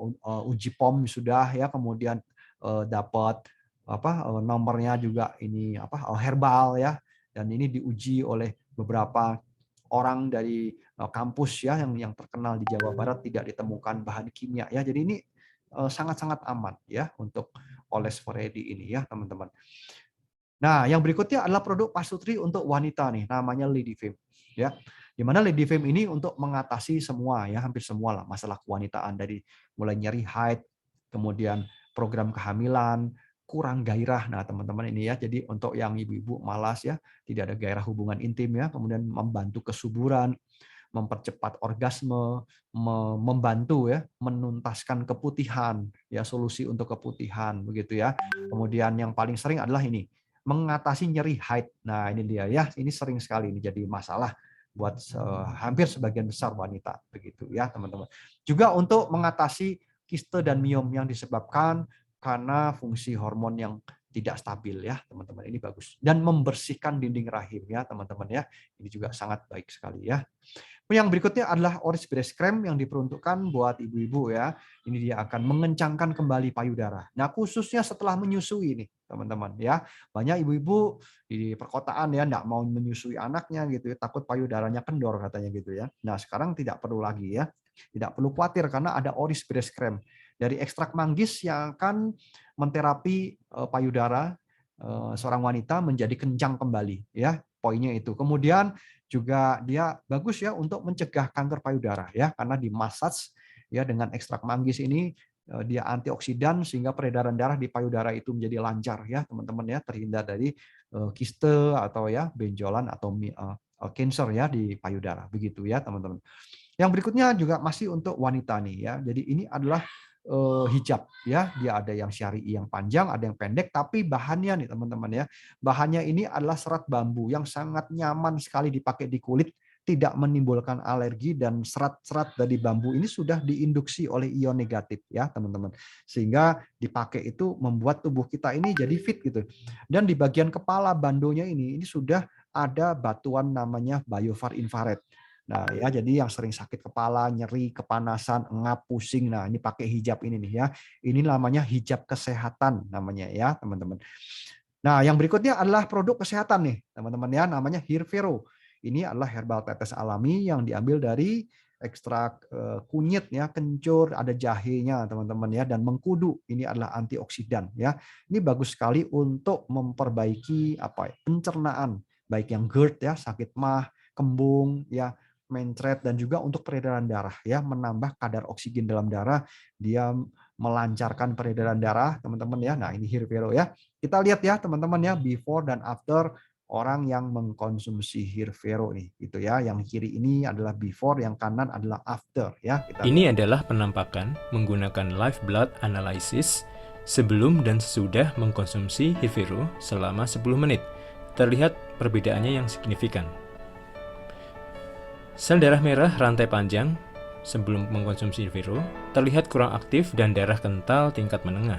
uji POM sudah ya, kemudian dapat nomornya juga ini herbal ya. Dan ini diuji oleh beberapa orang dari kampus ya yang terkenal di Jawa Barat, tidak ditemukan bahan kimia ya. Jadi ini sangat-sangat aman ya untuk oles Foredi ini ya teman-teman. Nah, yang berikutnya adalah produk pasutri untuk wanita nih, namanya Lidifem. Ya, di mana Lidifem ini untuk mengatasi semua ya, hampir semua lah masalah kewanitaan dari mulai nyeri haid, kemudian program kehamilan, kurang gairah. Nah, teman-teman ini ya, jadi untuk yang ibu-ibu malas ya, tidak ada gairah hubungan intim ya, kemudian membantu kesuburan, mempercepat orgasme, membantu ya menuntaskan keputihan ya, solusi untuk keputihan begitu ya. Kemudian yang paling sering adalah ini, mengatasi nyeri haid. Nah, ini dia ya, ini sering sekali ini jadi masalah buat hampir sebagian besar wanita begitu ya, teman-teman. Juga untuk mengatasi kiste dan miom yang disebabkan karena fungsi hormon yang tidak stabil ya, teman-teman. Ini bagus. Dan membersihkan dinding rahim ya, teman-teman ya. Ini juga sangat baik sekali ya. Yang berikutnya adalah Oris Breast Cream yang diperuntukkan buat ibu-ibu ya. Ini dia akan mengencangkan kembali payudara. Nah, khususnya setelah menyusui nih, teman-teman ya. Banyak ibu-ibu di perkotaan ya enggak mau menyusui anaknya gitu ya, takut payudaranya kendor katanya gitu ya. Nah, sekarang tidak perlu lagi ya. Tidak perlu khawatir karena ada Oris Breast Cream dari ekstrak manggis yang akan menterapi payudara seorang wanita menjadi kencang kembali ya. Poinnya itu. Kemudian juga dia bagus ya untuk mencegah kanker payudara ya, karena dimassage ya dengan ekstrak manggis ini, dia antioksidan sehingga peredaran darah di payudara itu menjadi lancar ya teman-teman ya, terhindar dari kiste atau ya benjolan atau cancer ya di payudara begitu ya teman-teman. Yang berikutnya juga masih untuk wanita nih ya. Jadi ini adalah hijab ya. Dia ada yang syari'i yang panjang, ada yang pendek, tapi bahannya nih teman-teman ya. Bahannya ini adalah serat bambu yang sangat nyaman sekali dipakai di kulit, tidak menimbulkan alergi, dan serat-serat dari bambu ini sudah diinduksi oleh ion negatif ya teman-teman. Sehingga dipakai itu membuat tubuh kita ini jadi fit gitu. Dan di bagian kepala bandonya ini sudah ada batuan namanya biofar infrared. Nah, ya jadi yang sering sakit kepala, nyeri, kepanasan, engap, pusing. Nah, ini pakai hijab ini nih ya. Ini namanya hijab kesehatan namanya ya, teman-teman. Nah, yang berikutnya adalah produk kesehatan nih, teman-teman ya, namanya Hirvero. Ini adalah herbal tetes alami yang diambil dari ekstrak kunyit ya, kencur, ada jahenya teman-teman ya, dan mengkudu. Ini adalah antioksidan ya. Ini bagus sekali untuk memperbaiki apa ya, pencernaan, baik yang GERD ya, sakit mah, kembung ya, mencret, dan juga untuk peredaran darah ya, menambah kadar oksigen dalam darah, dia melancarkan peredaran darah teman-teman ya. Nah, ini Hirvero ya. Kita lihat ya teman-teman ya, before dan after orang yang mengkonsumsi Hirvero nih gitu ya. Yang kiri ini adalah before, yang kanan adalah after ya. Ini adalah penampakan menggunakan live blood analysis sebelum dan sesudah mengkonsumsi Hirvero selama 10 menit. Terlihat perbedaannya yang signifikan. Sel darah merah rantai panjang sebelum mengkonsumsi Hirvero terlihat kurang aktif dan darah kental tingkat menengah.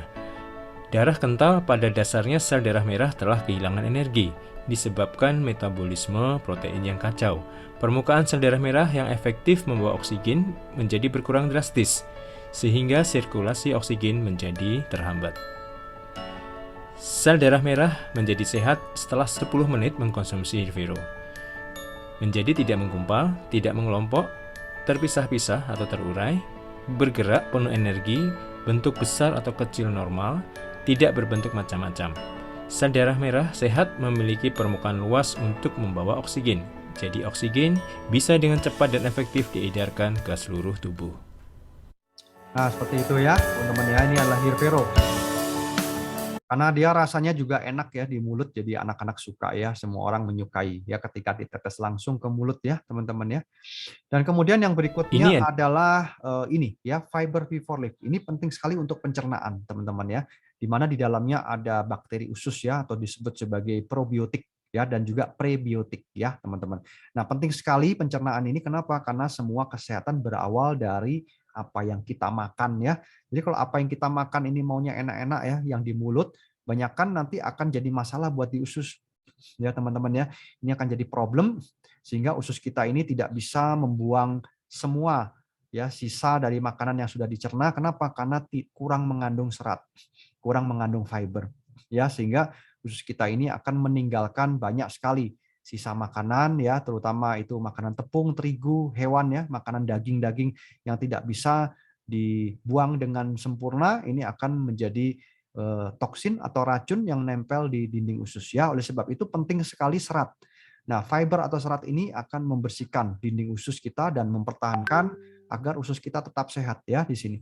Darah kental pada dasarnya sel darah merah telah kehilangan energi disebabkan metabolisme protein yang kacau. Permukaan sel darah merah yang efektif membawa oksigen menjadi berkurang drastis, sehingga sirkulasi oksigen menjadi terhambat. Sel darah merah menjadi sehat setelah 10 menit mengkonsumsi Hirvero. Menjadi tidak menggumpal, tidak mengelompok, terpisah-pisah atau terurai, bergerak penuh energi, bentuk besar atau kecil normal, tidak berbentuk macam-macam. Sel darah merah sehat memiliki permukaan luas untuk membawa oksigen. Jadi oksigen bisa dengan cepat dan efektif diedarkan ke seluruh tubuh. Nah, seperti itu ya, teman-teman ya. Ini adalah Hirvero. Karena dia rasanya juga enak ya di mulut, jadi anak-anak suka ya, semua orang menyukai ya ketika ditetes langsung ke mulut ya, teman-teman ya. Dan kemudian yang berikutnya adalah ini ya, Fiber V4 Lift. Ini penting sekali untuk pencernaan, teman-teman ya. Di mana di dalamnya ada bakteri usus ya, atau disebut sebagai probiotik ya, dan juga prebiotik ya, teman-teman. Nah, penting sekali pencernaan ini. Kenapa? Karena semua kesehatan berawal dari apa yang kita makan ya. Jadi kalau apa yang kita makan ini maunya enak-enak ya, yang di mulut, banyakkan nanti akan jadi masalah buat di usus ya, teman-teman ya. Ini akan jadi problem sehingga usus kita ini tidak bisa membuang semua ya sisa dari makanan yang sudah dicerna. Kenapa? Karena kurang mengandung serat, kurang mengandung fiber ya, sehingga usus kita ini akan meninggalkan banyak sekali sisa makanan ya, terutama itu makanan tepung, terigu, hewan ya, makanan daging-daging yang tidak bisa dibuang dengan sempurna, ini akan menjadi toksin atau racun yang nempel di dinding usus ya. Oleh sebab itu penting sekali serat. Nah, fiber atau serat ini akan membersihkan dinding usus kita dan mempertahankan agar usus kita tetap sehat ya di sini.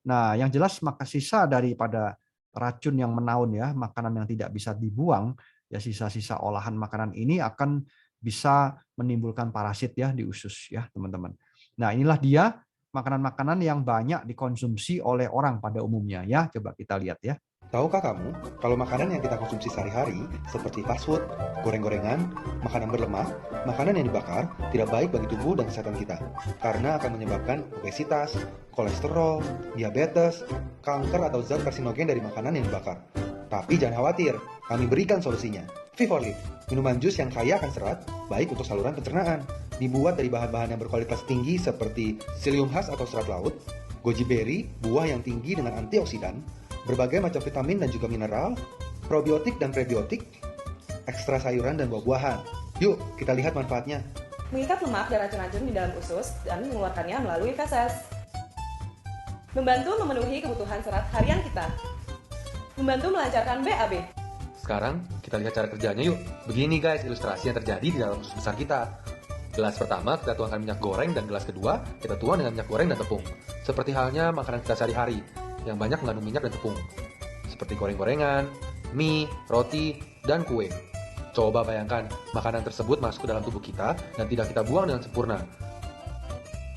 Nah, yang jelas maka sisa daripada racun yang menaun ya, makanan yang tidak bisa dibuang, ya sisa-sisa olahan makanan ini akan bisa menimbulkan parasit ya di usus ya, teman-teman. Nah, inilah dia makanan-makanan yang banyak dikonsumsi oleh orang pada umumnya ya. Coba kita lihat ya. Tahukah kamu, kalau makanan yang kita konsumsi sehari-hari, seperti fast food, goreng-gorengan, makanan berlemak, makanan yang dibakar, tidak baik bagi tubuh dan kesehatan kita, karena akan menyebabkan obesitas, kolesterol, diabetes, kanker atau zat karsinogen dari makanan yang dibakar. Tapi jangan khawatir, kami berikan solusinya. V4Live, minuman jus yang kaya akan serat, baik untuk saluran pencernaan. Dibuat dari bahan-bahan yang berkualitas tinggi seperti psyllium husk atau serat laut, goji berry, buah yang tinggi dengan antioksidan, berbagai macam vitamin dan juga mineral, probiotik dan prebiotik, ekstra sayuran dan buah-buahan. Yuk, kita lihat manfaatnya. Mengikat lemak dan racun-racun di dalam usus dan mengeluarkannya melalui feses. Membantu memenuhi kebutuhan serat harian kita. Membantu melancarkan BAB. Sekarang, kita lihat cara kerjanya yuk. Begini guys, ilustrasi yang terjadi di dalam usus besar kita. Gelas pertama, kita tuangkan minyak goreng, dan gelas kedua, kita tuang dengan minyak goreng dan tepung. Seperti halnya makanan kita sehari-hari, yang banyak mengandung minyak dan tepung, seperti goreng-gorengan, mie, roti, dan kue. Coba bayangkan, makanan tersebut masuk ke dalam tubuh kita dan tidak kita buang dengan sempurna.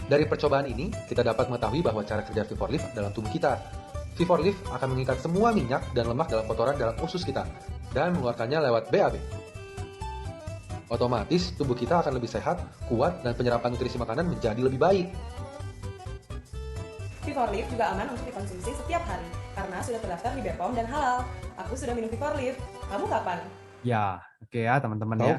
Dari percobaan ini, kita dapat mengetahui bahwa cara kerja V4Live dalam tubuh kita. V4Live akan mengikat semua minyak dan lemak dalam kotoran dalam usus kita dan mengeluarkannya lewat BAB. Otomatis, tubuh kita akan lebih sehat, kuat, dan penyerapan nutrisi makanan menjadi lebih baik. V4Live juga aman untuk dikonsumsi setiap hari karena sudah terdaftar di BPOM dan halal. Aku sudah minum V4Live. Kamu kapan? Ya, oke ya teman-teman ya.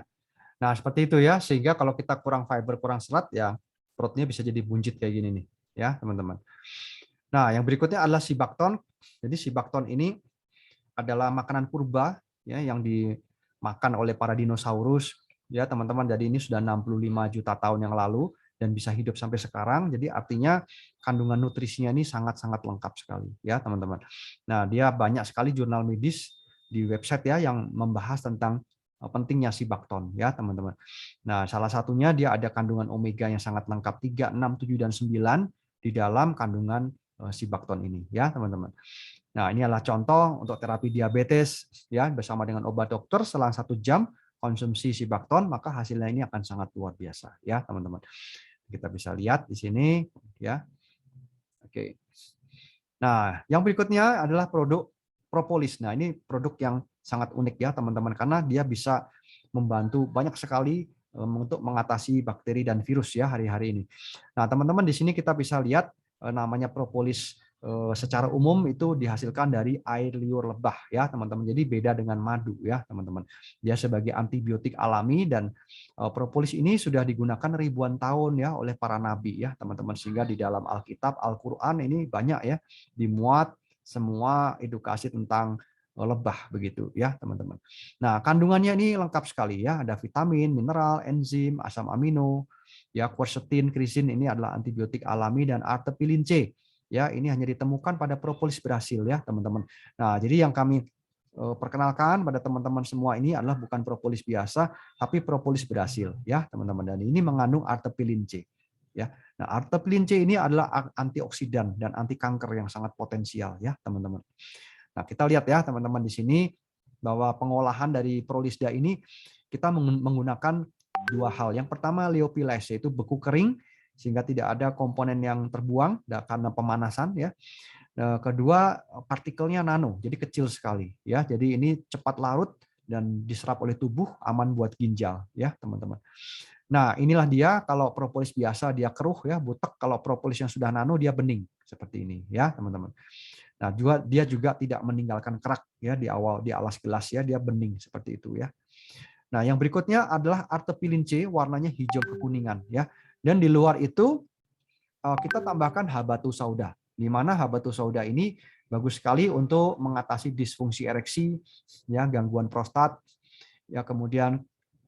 Nah, seperti itu ya, sehingga kalau kita kurang fiber, kurang serat ya perutnya bisa jadi buncit kayak gini nih, ya teman-teman. Nah, yang berikutnya adalah sibakton. Jadi sibakton ini adalah makanan purba ya yang dimakan oleh para dinosaurus ya teman-teman. Jadi ini sudah 65 juta tahun yang lalu dan bisa hidup sampai sekarang. Jadi artinya kandungan nutrisinya ini sangat-sangat lengkap sekali ya teman-teman. Nah, dia banyak sekali jurnal medis di website ya yang membahas tentang pentingnya sibakton ya teman-teman. Nah, salah satunya dia ada kandungan omega yang sangat lengkap 3, 6, 7 dan 9 di dalam kandungan sibakton ini ya teman-teman. Nah, ini adalah contoh untuk terapi diabetes ya bersama dengan obat dokter selang 1 jam konsumsi sibakton, maka hasilnya ini akan sangat luar biasa ya teman-teman. Kita bisa lihat di sini ya. Oke. Nah, yang berikutnya adalah produk propolis. Nah, ini produk yang sangat unik ya teman-teman karena dia bisa membantu banyak sekali untuk mengatasi bakteri dan virus ya hari-hari ini. Nah, teman-teman di sini kita bisa lihat namanya propolis secara umum itu dihasilkan dari air liur lebah ya teman-teman. Jadi beda dengan madu ya teman-teman. Dia sebagai antibiotik alami dan propolis ini sudah digunakan ribuan tahun ya oleh para nabi ya teman-teman, sehingga di dalam Alkitab, Al-Qur'an ini banyak ya dimuat semua edukasi tentang lebah begitu ya teman-teman. Nah, kandungannya ini lengkap sekali ya, ada vitamin, mineral, enzim, asam amino, ya quercetin, krisin ini adalah antibiotik alami, dan artepilin C. Ya, ini hanya ditemukan pada propolis Brasil ya teman-teman. Nah, jadi yang kami perkenalkan pada teman-teman semua ini adalah bukan propolis biasa, tapi propolis Brasil ya teman-teman. Dan ini mengandung artepilin C. Ya, nah artepilin C ini adalah antioksidan dan anti kanker yang sangat potensial ya teman-teman. Nah, kita lihat ya teman-teman di sini bahwa pengolahan dari Prolisda ini kita menggunakan dua hal. Yang pertama liopilase, yaitu beku kering sehingga tidak ada komponen yang terbuang karena pemanasan ya. Kedua, partikelnya nano, jadi kecil sekali ya. Jadi ini cepat larut dan diserap oleh tubuh, aman buat ginjal ya teman-teman. Nah, inilah dia. Kalau propolis biasa dia keruh ya, butek. Kalau propolis yang sudah nano dia bening seperti ini ya teman-teman. Nah, dia juga tidak meninggalkan kerak ya di alas gelas ya, dia bening seperti itu ya. Nah, yang berikutnya adalah artepilin C, warnanya hijau kekuningan ya. Dan di luar itu kita tambahkan habatus sauda, di mana habatus sauda ini bagus sekali untuk mengatasi disfungsi ereksi ya, gangguan prostat ya. Kemudian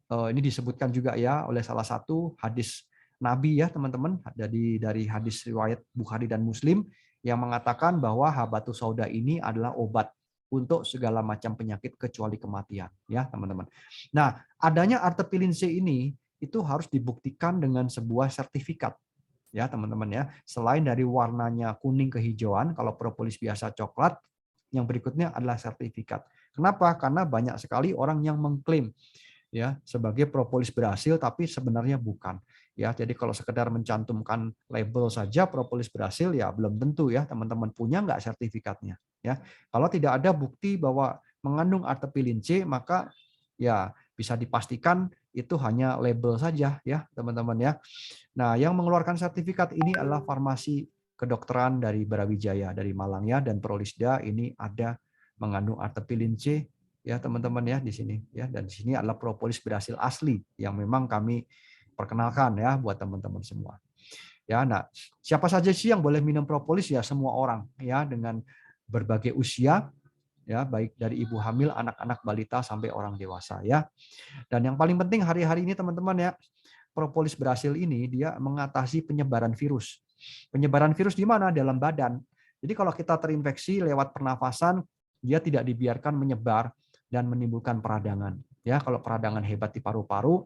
ini disebutkan juga ya oleh salah satu hadis Nabi ya teman-teman, dari hadis riwayat Bukhari dan Muslim yang mengatakan bahwa habatus sauda ini adalah obat untuk segala macam penyakit kecuali kematian, ya teman-teman. Nah, adanya artepilin C ini itu harus dibuktikan dengan sebuah sertifikat, ya teman-teman ya. Selain dari warnanya kuning kehijauan, kalau propolis biasa coklat, yang berikutnya adalah sertifikat. Kenapa? Karena banyak sekali orang yang mengklaim ya sebagai propolis berhasil, tapi sebenarnya bukan. Ya, jadi kalau sekedar mencantumkan label saja propolis berhasil, ya belum tentu ya teman-teman punya nggak sertifikatnya. Ya, kalau tidak ada bukti bahwa mengandung artepilin C, maka ya bisa dipastikan itu hanya label saja ya teman-teman ya. Nah, yang mengeluarkan sertifikat ini adalah farmasi kedokteran dari Brawijaya dari Malang ya, dan Prolisda ini ada mengandung artepilin C ya teman-teman ya di sini ya, dan di sini adalah propolis berhasil asli yang memang kami perkenalkan ya buat teman-teman semua. Ya, nah, siapa saja sih yang boleh minum propolis? Ya semua orang ya, dengan berbagai usia ya, baik dari ibu hamil, anak-anak balita sampai orang dewasa ya. Dan yang paling penting hari-hari ini teman-teman ya, propolis berhasil ini dia mengatasi penyebaran virus. Penyebaran virus di mana? Dalam badan. Jadi kalau kita terinfeksi lewat pernafasan, dia tidak dibiarkan menyebar dan menimbulkan peradangan. Ya, kalau peradangan hebat di paru-paru,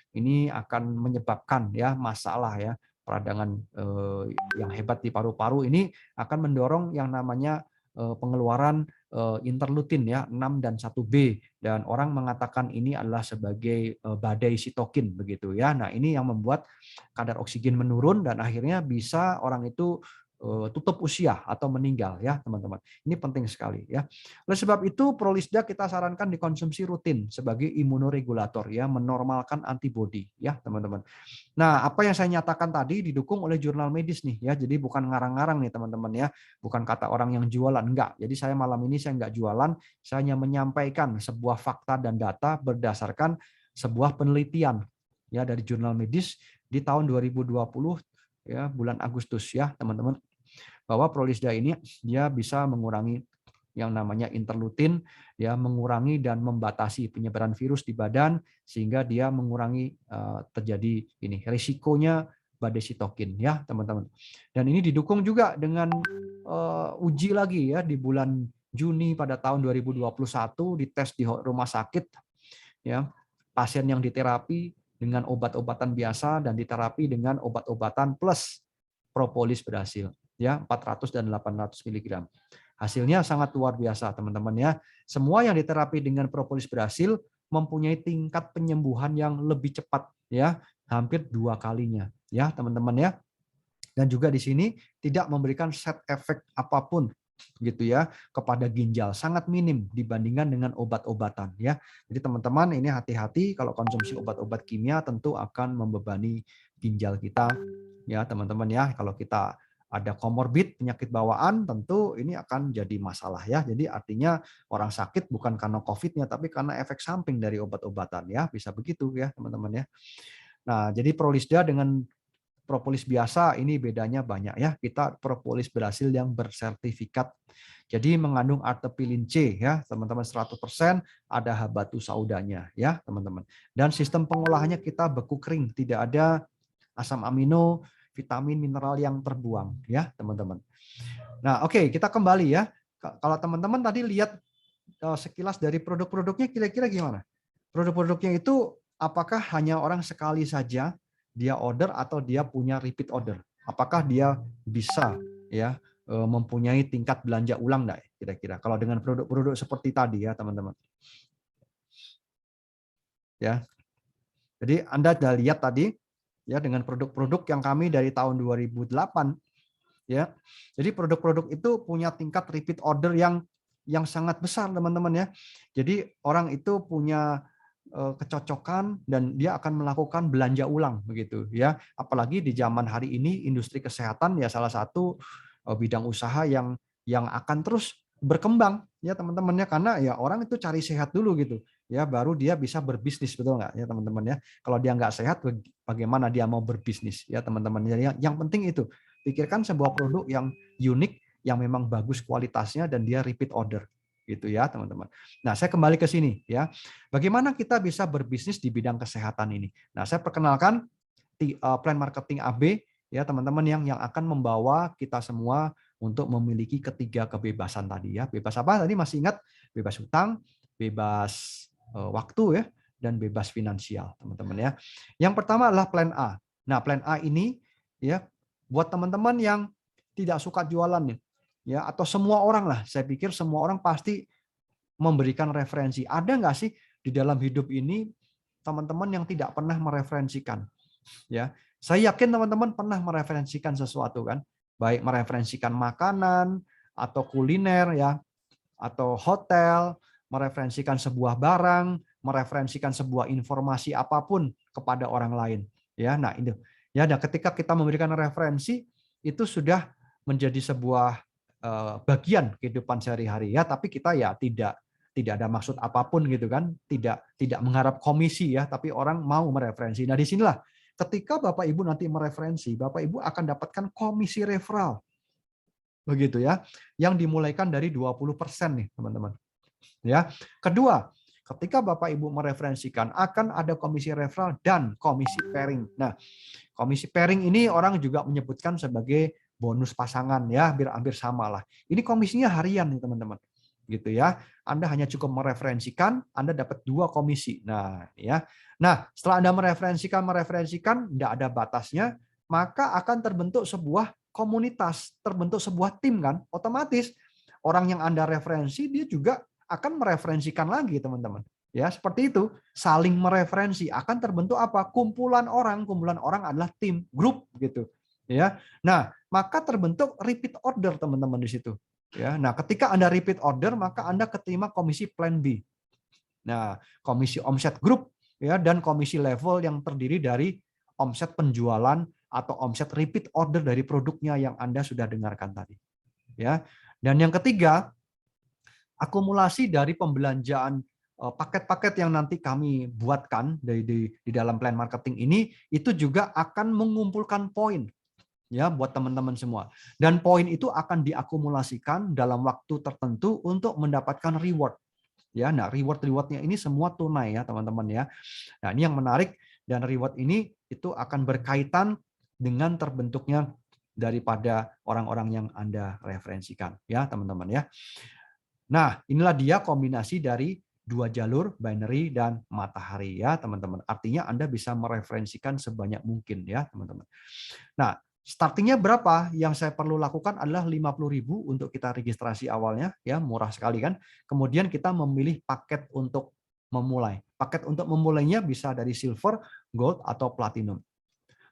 ini akan menyebabkan ya masalah ya. Peradangan yang hebat di paru-paru ini akan mendorong yang namanya pengeluaran interleukin ya 6 dan 1B, dan orang mengatakan ini adalah sebagai badai sitokin begitu ya. Nah, ini yang membuat kadar oksigen menurun dan akhirnya bisa orang itu tutup usia atau meninggal ya teman-teman. Ini penting sekali ya. Oleh sebab itu Prolisda kita sarankan dikonsumsi rutin sebagai imunoregulator ya, menormalkan antibodi ya teman-teman. Nah, apa yang saya nyatakan tadi didukung oleh jurnal medis nih ya. Jadi bukan ngarang-ngarang nih teman-teman ya. Bukan kata orang yang jualan, enggak. Jadi saya malam ini saya enggak jualan, saya hanya menyampaikan sebuah fakta dan data berdasarkan sebuah penelitian ya dari jurnal medis di tahun 2020 ya, bulan Agustus ya teman-teman, bahwa Prolisda ini dia bisa mengurangi yang namanya interleukin ya, mengurangi dan membatasi penyebaran virus di badan sehingga dia mengurangi terjadi ini risikonya badai sitokin ya teman-teman. Dan ini didukung juga dengan uji lagi ya di bulan Juni pada tahun 2021, dites di rumah sakit ya, pasien yang diterapi dengan obat-obatan biasa dan diterapi dengan obat-obatan plus propolis berhasil ya, 400 dan 800 mg. Hasilnya sangat luar biasa teman-teman ya. Semua yang diterapi dengan propolis berhasil mempunyai tingkat penyembuhan yang lebih cepat ya, hampir 2 kalinya ya teman-teman ya. Dan juga di sini tidak memberikan side effect apapun gitu ya kepada ginjal, sangat minim dibandingkan dengan obat-obatan ya. Jadi teman-teman ini hati-hati kalau konsumsi obat-obat kimia, tentu akan membebani ginjal kita ya teman-teman ya. Kalau kita ada komorbid penyakit bawaan, tentu ini akan jadi masalah ya. Jadi artinya orang sakit bukan karena COVID-nya, tapi karena efek samping dari obat-obatan ya, bisa begitu ya teman-teman ya. Nah, jadi Prolisda dengan propolis biasa ini bedanya banyak ya. Kita propolis berhasil yang bersertifikat. Jadi mengandung artepilin C ya, teman-teman 100%, ada habatus saudanya ya, teman-teman. Dan sistem pengolahannya kita beku kering, tidak ada asam amino, vitamin, mineral yang terbuang ya, teman-teman. Nah, oke, kita kembali ya. Kalau teman-teman tadi lihat sekilas dari produk-produknya kira-kira gimana? Produk-produknya itu apakah hanya orang sekali saja dia order atau dia punya repeat order? Apakah dia bisa ya mempunyai tingkat belanja ulang enggak kira-kira kalau dengan produk-produk seperti tadi ya, teman-teman? Ya. Jadi Anda sudah lihat tadi ya dengan produk-produk yang kami dari tahun 2008 ya. Jadi produk-produk itu punya tingkat repeat order yang sangat besar teman-teman ya. Jadi orang itu punya kecocokan dan dia akan melakukan belanja ulang begitu ya. Apalagi di zaman hari ini industri kesehatan ya salah satu bidang usaha yang akan terus berkembang ya teman-teman ya, karena ya orang itu cari sehat dulu gitu ya, baru dia bisa berbisnis, betul nggak ya teman-teman ya. Kalau dia nggak sehat bagaimana dia mau berbisnis ya teman-teman. Jadi yang penting itu pikirkan sebuah produk yang unik, yang memang bagus kualitasnya dan dia repeat order gitu ya teman-teman. Nah, saya kembali ke sini ya. Bagaimana kita bisa berbisnis di bidang kesehatan ini? Nah, saya perkenalkan plan marketing AB ya teman-teman yang akan membawa kita semua untuk memiliki ketiga kebebasan tadi ya. Bebas apa? Tadi masih ingat bebas hutang, bebas waktu ya, dan bebas finansial, teman-teman ya. Yang pertama adalah plan A. Nah, plan A ini ya buat teman-teman yang tidak suka jualan nih, ya, atau semua orang lah. Saya pikir semua orang pasti memberikan referensi. Ada nggak sih di dalam hidup ini teman-teman yang tidak pernah mereferensikan? Ya, saya yakin teman-teman pernah mereferensikan sesuatu kan, baik mereferensikan makanan atau kuliner ya, atau hotel, mereferensikan sebuah barang, mereferensikan sebuah informasi apapun kepada orang lain. Ya, nah itu. Ya, nah ketika kita memberikan referensi itu sudah menjadi sebuah bagian kehidupan sehari-hari ya, tapi kita ya tidak ada maksud apapun gitu kan, tidak mengharap komisi ya, tapi orang mau mereferensi. Nah, disinilah ketika Bapak Ibu nanti mereferensi, Bapak Ibu akan dapatkan komisi referral. Begitu ya, yang dimulaikan dari 20% nih, teman-teman. Ya. Kedua, ketika Bapak Ibu mereferensikan akan ada komisi referral dan komisi pairing. Nah, komisi pairing ini orang juga menyebutkan sebagai bonus pasangan ya, hampir sama lah. Ini komisinya harian nih, teman-teman. Gitu ya. Anda hanya cukup mereferensikan, Anda dapat 2 komisi. Nah, ya. Nah, setelah Anda mereferensikan, tidak ada batasnya, maka akan terbentuk sebuah komunitas, terbentuk sebuah tim kan. Otomatis orang yang Anda referensi dia juga akan mereferensikan lagi, teman-teman. Ya, seperti itu, saling mereferensi, akan terbentuk apa? Kumpulan orang adalah tim, grup gitu. Ya. Nah, maka terbentuk repeat order, teman-teman di situ. Ya, nah ketika Anda repeat order, maka Anda keterima komisi plan B. Nah, komisi omset grup ya, dan komisi level yang terdiri dari omset penjualan atau omset repeat order dari produknya yang Anda sudah dengarkan tadi. Ya. Dan yang ketiga, akumulasi dari pembelanjaan paket-paket yang nanti kami buatkan di dalam plan marketing ini, itu juga akan mengumpulkan poin ya buat teman-teman semua. Dan poin itu akan diakumulasikan dalam waktu tertentu untuk mendapatkan reward. Ya, nah reward-rewardnya ini semua tunai ya teman-teman ya. Nah ini yang menarik, dan reward ini itu akan berkaitan dengan terbentuknya daripada orang-orang yang Anda referensikan ya teman-teman ya. Nah inilah dia kombinasi dari 2 jalur, binary dan matahari ya teman-teman. Artinya Anda bisa mereferensikan sebanyak mungkin ya teman-teman. Nah, startingnya berapa? Yang saya perlu lakukan adalah 50.000 untuk kita registrasi awalnya, ya murah sekali kan. Kemudian kita memilih paket untuk memulai. Paket untuk memulainya bisa dari silver, gold, atau platinum.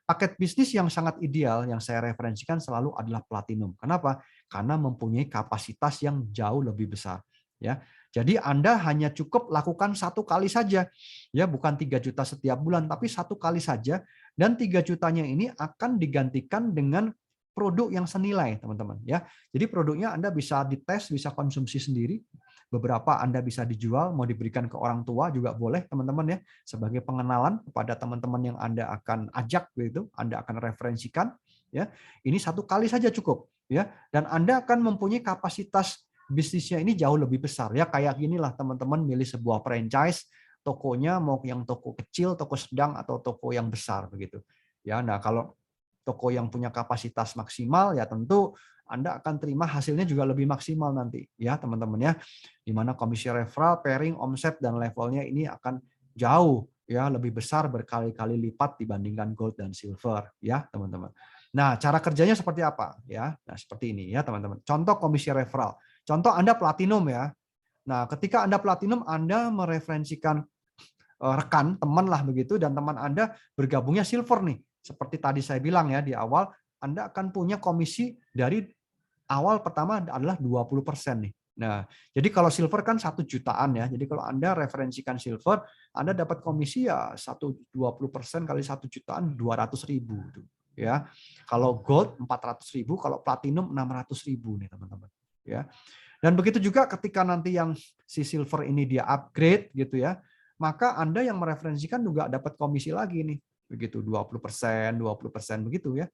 Paket bisnis yang sangat ideal yang saya referensikan selalu adalah platinum. Kenapa? Karena mempunyai kapasitas yang jauh lebih besar. Ya, jadi Anda hanya cukup lakukan 1 kali saja, ya bukan 3 juta setiap bulan, tapi 1 kali saja. Dan 3 jutanya ini akan digantikan dengan produk yang senilai, teman-teman. Ya, jadi produknya Anda bisa dites, bisa konsumsi sendiri. Beberapa Anda bisa dijual, mau diberikan ke orang tua juga boleh, teman-teman ya, sebagai pengenalan kepada teman-teman yang Anda akan ajak, gitu, Anda akan referensikan. Ya, ini 1 kali saja cukup. Ya, dan Anda akan mempunyai kapasitas bisnisnya ini jauh lebih besar. Ya, kayak ginilah teman-teman milih sebuah franchise. Tokonya mau yang toko kecil, toko sedang, atau toko yang besar begitu. Ya, nah kalau toko yang punya kapasitas maksimal ya tentu Anda akan terima hasilnya juga lebih maksimal nanti ya teman-teman ya. Di mana komisi referral, pairing, omset dan levelnya ini akan jauh ya lebih besar berkali-kali lipat dibandingkan gold dan silver ya teman-teman. Nah, cara kerjanya seperti apa ya? Nah, seperti ini ya teman-teman. Contoh komisi referral. Contoh Anda platinum ya. Nah, ketika Anda platinum, Anda mereferensikan rekan, teman lah begitu, dan teman Anda bergabungnya silver nih. Seperti tadi saya bilang ya di awal, Anda akan punya komisi dari awal pertama adalah 20% nih. Nah, jadi kalau silver kan 1 jutaan ya. Jadi kalau Anda referensikan silver, Anda dapat komisi ya 20% kali 1 jutaan 200.000 tuh. Ya. Kalau gold 400.000, kalau platinum 600.000 nih teman-teman. Ya. Dan begitu juga ketika nanti yang si silver ini dia upgrade gitu ya, maka Anda yang mereferensikan juga dapat komisi lagi nih. Begitu 20% begitu ya.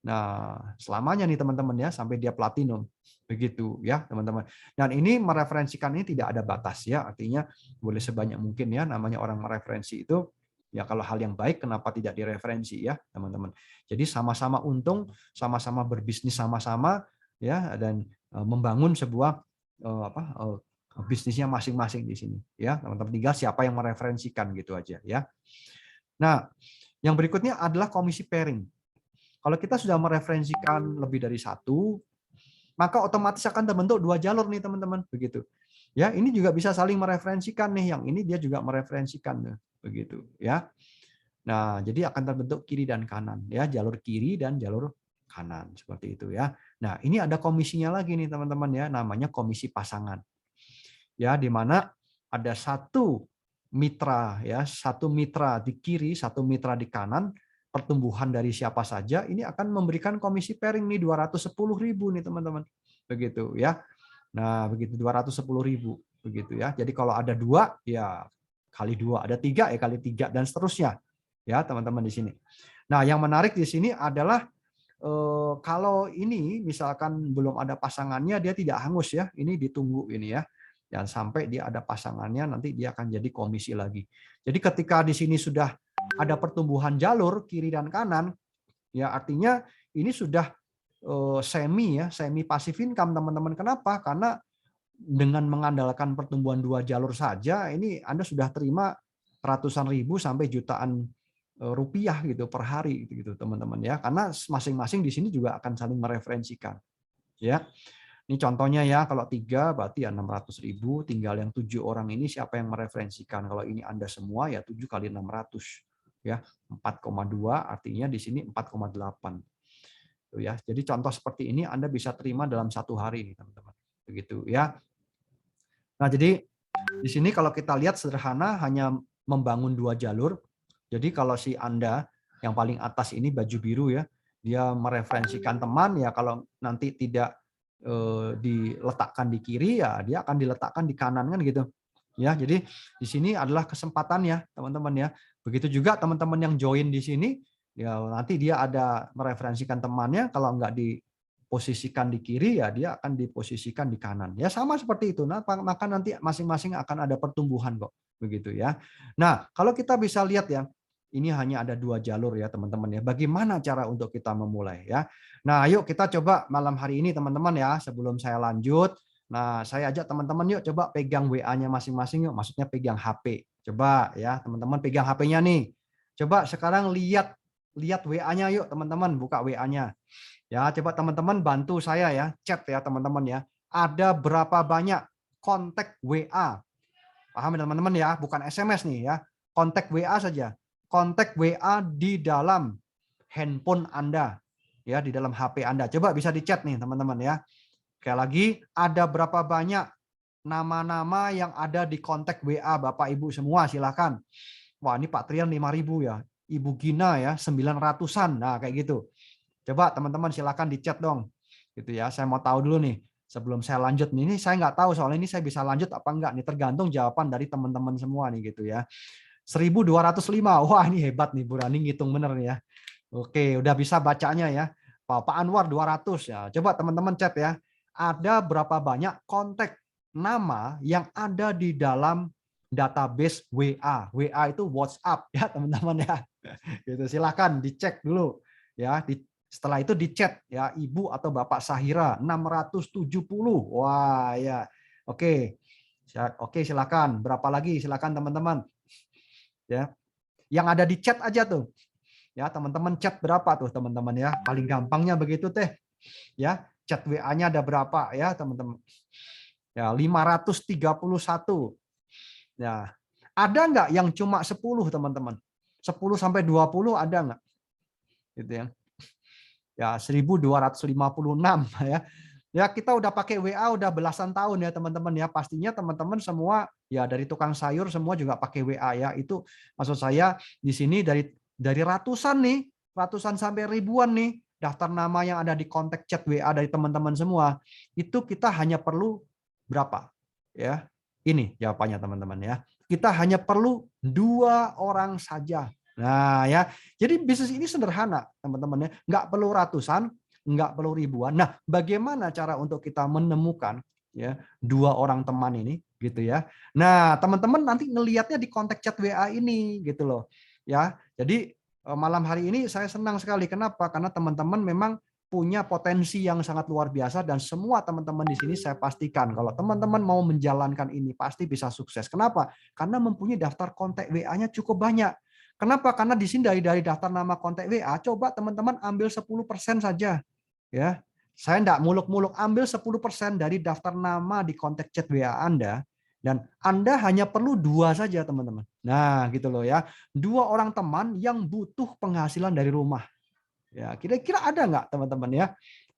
Nah, selamanya nih teman-teman ya sampai dia platinum. Begitu ya, teman-teman. Dan ini mereferensikan ini tidak ada batas ya, artinya boleh sebanyak mungkin ya, namanya orang mereferensi itu ya kalau hal yang baik kenapa tidak direferensi ya, teman-teman. Jadi sama-sama untung, sama-sama berbisnis sama-sama ya, dan membangun sebuah bisnisnya masing-masing di sini ya, teman-teman. Tinggal siapa yang mereferensikan gitu aja ya. Nah, yang berikutnya adalah komisi pairing. Kalau kita sudah mereferensikan lebih dari satu, maka otomatis akan terbentuk 2 jalur nih teman-teman, begitu. Ya, ini juga bisa saling mereferensikan nih, yang ini dia juga mereferensikan begitu ya. Nah, jadi akan terbentuk kiri dan kanan ya, jalur kiri dan jalur kanan seperti itu ya. Nah, ini ada komisinya lagi nih teman-teman ya, namanya komisi pasangan. Ya, di mana ada satu mitra ya, satu mitra di kiri, satu mitra di kanan, pertumbuhan dari siapa saja ini akan memberikan komisi pairing nih 210.000 nih teman-teman. Begitu ya. Nah, begitu 210.000 begitu ya. Jadi kalau ada 2 ya kali 2, ada 3 ya kali 3 dan seterusnya. Ya, teman-teman di sini. Nah, yang menarik di sini adalah kalau ini misalkan belum ada pasangannya, dia tidak hangus ya. Ini ditunggu ini ya. Dan sampai dia ada pasangannya, nanti dia akan jadi komisi lagi. Jadi ketika di sini sudah ada pertumbuhan jalur kiri dan kanan, ya artinya ini sudah semi passive income teman-teman. Kenapa? Karena dengan mengandalkan pertumbuhan 2 jalur saja, ini Anda sudah terima ratusan ribu sampai jutaan rupiah gitu per hari gitu teman-teman ya. Karena masing-masing di sini juga akan saling mereferensikan. Ya. Ini contohnya ya, kalau 3 berarti ya 600.000, tinggal yang 7 orang ini siapa yang mereferensikan. Kalau ini Anda semua ya 7 kali 600 ya, 4,2 artinya di sini 4,8. Tuh ya. Jadi contoh seperti ini Anda bisa terima dalam 1 hari nih teman-teman. Begitu ya. Nah, jadi di sini kalau kita lihat sederhana hanya membangun 2 jalur. Jadi kalau si Anda yang paling atas ini baju biru ya, dia mereferensikan teman ya, kalau nanti tidak diletakkan di kiri ya dia akan diletakkan di kanan kan gitu ya. Jadi di sini adalah kesempatan ya teman-teman ya. Begitu juga teman-teman yang join di sini ya, nanti dia ada mereferensikan temannya, kalau nggak diposisikan di kiri ya dia akan diposisikan di kanan ya, sama seperti itu. Nah, maka nanti masing-masing akan ada pertumbuhan kok begitu ya. Nah, kalau kita bisa lihat ya, ini hanya ada 2 jalur ya teman-teman ya. Bagaimana cara untuk kita memulai ya? Nah, yuk kita coba malam hari ini teman-teman ya. Sebelum saya lanjut, nah saya ajak teman-teman yuk coba pegang WA-nya masing-masing yuk. Maksudnya pegang HP. Coba ya teman-teman pegang HP-nya nih. Coba sekarang lihat WA-nya yuk teman-teman, buka WA-nya. Ya, coba teman-teman bantu saya ya, chat ya teman-teman ya. Ada berapa banyak kontak WA? Paham ya teman-teman ya, bukan SMS nih ya. Kontak WA saja. Kontak WA di dalam handphone Anda, ya di dalam HP Anda. Coba bisa dicat nih teman-teman ya. Sekali lagi, ada berapa banyak nama-nama yang ada di kontak WA Bapak Ibu semua, silakan. Wah, ini Pak Trian 5.000 ya. Ibu Gina ya 900-an. Nah, kayak gitu. Coba teman-teman silakan dicat dong. Gitu ya. Saya mau tahu dulu nih sebelum saya lanjut nih. Ini saya nggak tahu soalnya ini saya bisa lanjut apa enggak nih, tergantung jawaban dari teman-teman semua nih gitu ya. 1.205. Wah, ini hebat nih Bu Rani ngitung bener nih ya. Oke, udah bisa bacanya ya. Pak Anwar 200 ya. Coba teman-teman chat ya. Ada berapa banyak kontak nama yang ada di dalam database WA. WA itu WhatsApp ya, teman-teman ya. Gitu, silakan dicek dulu ya. Setelah itu dichat ya, Ibu atau Bapak Sahira 670. Wah, ya. Oke. Oke, silakan. Berapa lagi? Silakan teman-teman. Ya, yang ada di chat aja tuh ya teman-teman, chat berapa tuh teman-teman ya, paling gampangnya begitu teh ya, chat WA-nya ada berapa ya teman-teman ya, 531 ya. Ada nggak yang cuma 10 teman-teman, 10 sampai 20 ada nggak gitu ya 1.256 ya. Ya, kita udah pakai WA udah belasan tahun ya teman-teman ya. Pastinya teman-teman semua ya dari tukang sayur semua juga pakai WA ya. Itu maksud saya di sini dari ratusan nih, ratusan sampai ribuan nih daftar nama yang ada di kontak chat WA dari teman-teman semua. Itu kita hanya perlu berapa? Ya. Ini jawabannya teman-teman ya. Kita hanya perlu 2 orang saja. Nah, ya. Jadi bisnis ini sederhana, teman-teman ya. Nggak perlu ratusan, nggak perlu ribuan. Nah, bagaimana cara untuk kita menemukan ya 2 orang teman ini gitu ya. Nah, teman-teman nanti ngelihatnya di kontak chat WA ini gitu loh. Ya. Jadi malam hari ini saya senang sekali. Kenapa? Karena teman-teman memang punya potensi yang sangat luar biasa dan semua teman-teman di sini saya pastikan kalau teman-teman mau menjalankan ini pasti bisa sukses. Kenapa? Karena mempunyai daftar kontak WA-nya cukup banyak. Kenapa? Karena di sini dari daftar nama kontak WA, coba teman-teman ambil 10% saja. Ya. Saya enggak muluk-muluk, ambil 10% dari daftar nama di kontak chat WA Anda dan Anda hanya perlu 2 saja, teman-teman. Nah, gitu loh ya. 2 orang teman yang butuh penghasilan dari rumah. Ya, kira-kira ada nggak teman-teman ya?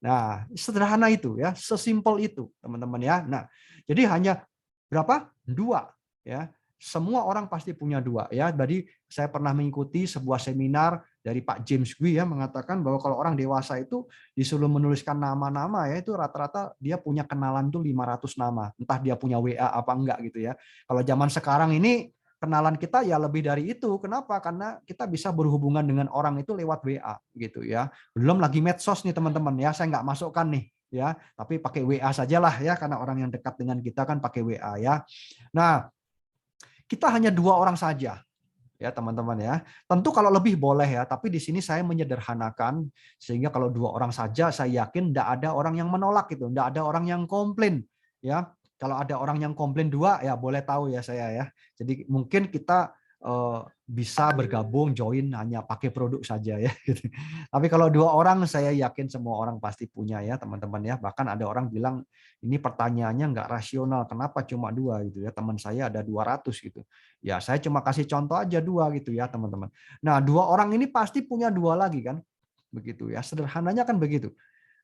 Nah, sederhana itu ya, sesimpel itu teman-teman ya. Nah, jadi hanya berapa? 2 ya. Semua orang pasti punya 2 ya. Jadi saya pernah mengikuti sebuah seminar dari Pak James Gui ya mengatakan bahwa kalau orang dewasa itu disuruh menuliskan nama-nama ya itu rata-rata dia punya kenalan tuh 500 nama. Entah dia punya WA apa enggak gitu ya. Kalau zaman sekarang ini kenalan kita ya lebih dari itu. Kenapa? Karena kita bisa berhubungan dengan orang itu lewat WA gitu ya. Belum lagi medsos nih teman-teman ya. Saya nggak masukkan nih ya, tapi pakai WA sajalah ya karena orang yang dekat dengan kita kan pakai WA ya. Nah, kita hanya 2 orang saja ya teman-teman ya. Tentu kalau lebih boleh ya, tapi di sini saya menyederhanakan sehingga kalau 2 orang saja saya yakin tidak ada orang yang menolak gitu, tidak ada orang yang komplain ya. Kalau ada orang yang komplain 2 ya boleh tahu ya saya ya. Jadi mungkin kita bisa bergabung join hanya pakai produk saja ya gitu. Tapi kalau 2 orang saya yakin semua orang pasti punya ya teman-teman ya. Bahkan ada orang bilang ini pertanyaannya nggak rasional, kenapa cuma 2 gitu ya. Teman saya ada 200 gitu. Ya saya cuma kasih contoh aja 2 gitu ya teman-teman. Nah 2 orang ini pasti punya 2 lagi kan. Begitu ya. Sederhananya kan begitu.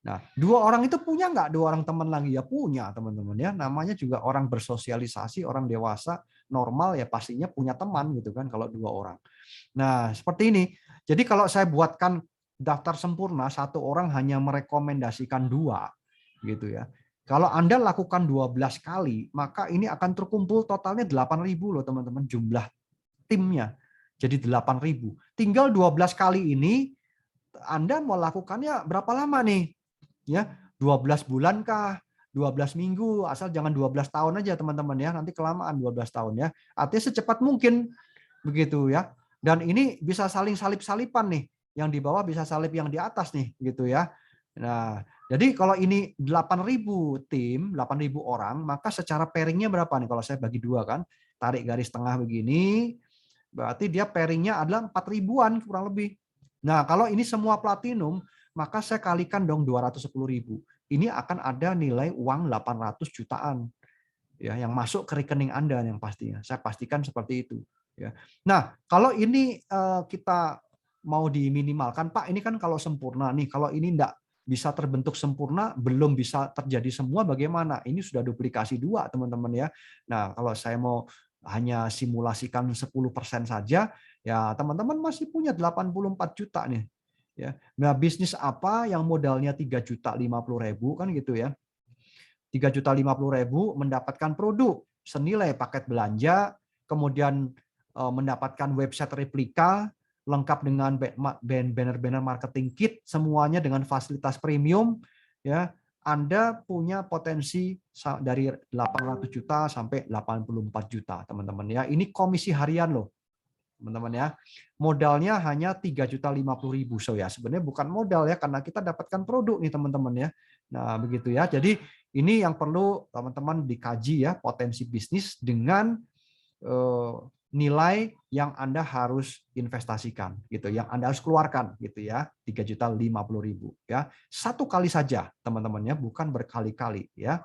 Nah, 2 orang itu punya nggak 2 orang teman lagi? Ya punya, teman-teman ya. Namanya juga orang bersosialisasi, orang dewasa, normal ya pastinya punya teman gitu kan kalau 2 orang. Nah, seperti ini. Jadi kalau saya buatkan daftar sempurna, 1 orang hanya merekomendasikan 2 gitu ya. Kalau Anda lakukan 12 kali, maka ini akan terkumpul totalnya 8.000 loh teman-teman jumlah timnya. Jadi 8.000. Tinggal 12 kali ini Anda mau lakukannya berapa lama nih? Ya, 12 bulan kah? 12 minggu, asal jangan 12 tahun aja teman-teman ya, nanti kelamaan 12 tahun ya. Artinya secepat mungkin begitu ya. Dan ini bisa saling salip-salipan nih. Yang di bawah bisa salip yang di atas nih gitu ya. Nah, jadi kalau ini 8.000 tim, 8.000 orang, maka secara pairingnya berapa nih kalau saya bagi 2 kan? Tarik garis tengah begini, berarti dia pairingnya adalah 4.000-an kurang lebih. Nah, kalau ini semua platinum, maka saya kalikan dong 210.000. Ini akan ada nilai uang 800 jutaan ya yang masuk ke rekening Anda yang pastinya. Saya pastikan seperti itu ya. Nah, kalau ini kita mau diminimalkan, Pak, ini kan kalau sempurna nih, kalau ini enggak bisa terbentuk sempurna, belum bisa terjadi semua bagaimana? Ini sudah duplikasi 2, teman-teman ya. Nah, kalau saya mau hanya simulasikan 10% saja, ya teman-teman masih punya 84 juta nih. Ya. Nah, bisnis apa yang modalnya 3.050.000 kan gitu ya. 3.050.000 mendapatkan produk senilai paket belanja, kemudian mendapatkan website replika lengkap dengan banner-banner marketing kit, semuanya dengan fasilitas premium ya. Anda punya potensi dari 800 juta sampai 84 juta, teman-teman ya. Ini komisi harian loh. Teman-teman ya, modalnya hanya 3.050.000. So ya sebenarnya bukan modal ya karena kita dapatkan produk nih teman-teman ya. Nah begitu ya. Jadi ini yang perlu teman-teman dikaji ya potensi bisnis dengan nilai yang Anda harus investasikan gitu, yang Anda harus keluarkan gitu ya, 3.050.000 ya. 1 kali saja teman-teman ya, bukan berkali-kali ya.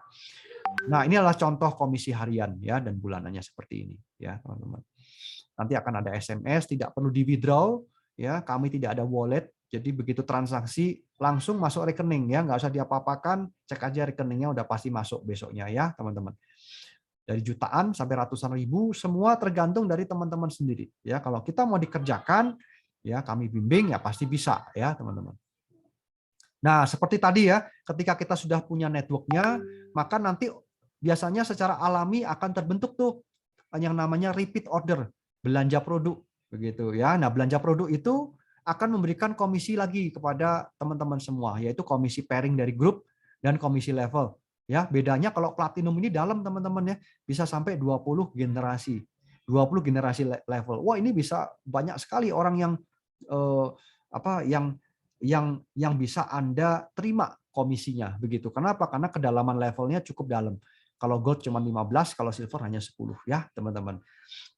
Nah ini adalah contoh komisi harian ya dan bulanannya seperti ini ya teman-teman. Nanti akan ada SMS, tidak perlu di withdraw, ya. Kami tidak ada wallet, jadi begitu transaksi langsung masuk rekening ya, nggak usah diapa-apakan, cek aja rekeningnya udah pasti masuk besoknya ya teman-teman. Dari jutaan sampai ratusan ribu, semua tergantung dari teman-teman sendiri ya. Kalau kita mau dikerjakan, ya kami bimbing ya pasti bisa ya teman-teman. Nah seperti tadi ya, ketika kita sudah punya networknya, maka nanti biasanya secara alami akan terbentuk tuh yang namanya repeat order. Belanja produk begitu ya. Nah, belanja produk itu akan memberikan komisi lagi kepada teman-teman semua, yaitu komisi pairing dari grup dan komisi level. Ya, bedanya kalau platinum ini dalam teman-teman ya, bisa sampai 20 generasi. 20 generasi level. Wah, ini bisa banyak sekali orang yang yang yang bisa Anda terima komisinya begitu. Kenapa? Karena kedalaman levelnya cukup dalam. Kalau gold cuma 15, kalau silver hanya 10 ya, teman-teman.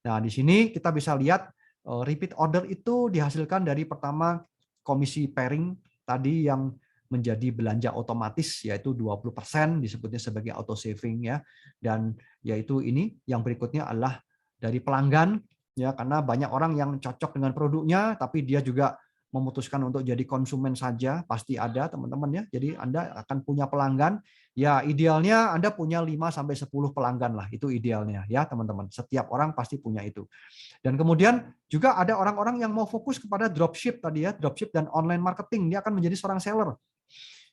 Nah, di sini kita bisa lihat repeat order itu dihasilkan dari pertama komisi pairing tadi yang menjadi belanja otomatis, yaitu 20% disebutnya sebagai auto saving ya. Dan yaitu ini yang berikutnya adalah dari pelanggan ya, karena banyak orang yang cocok dengan produknya tapi dia juga memutuskan untuk jadi konsumen saja, pasti ada teman-teman ya. Jadi Anda akan punya pelanggan, ya idealnya Anda punya 5 sampai 10 pelanggan lah, itu idealnya ya teman-teman. Setiap orang pasti punya itu. Dan kemudian juga ada orang-orang yang mau fokus kepada dropship tadi ya, dropship dan online marketing, dia akan menjadi seorang seller.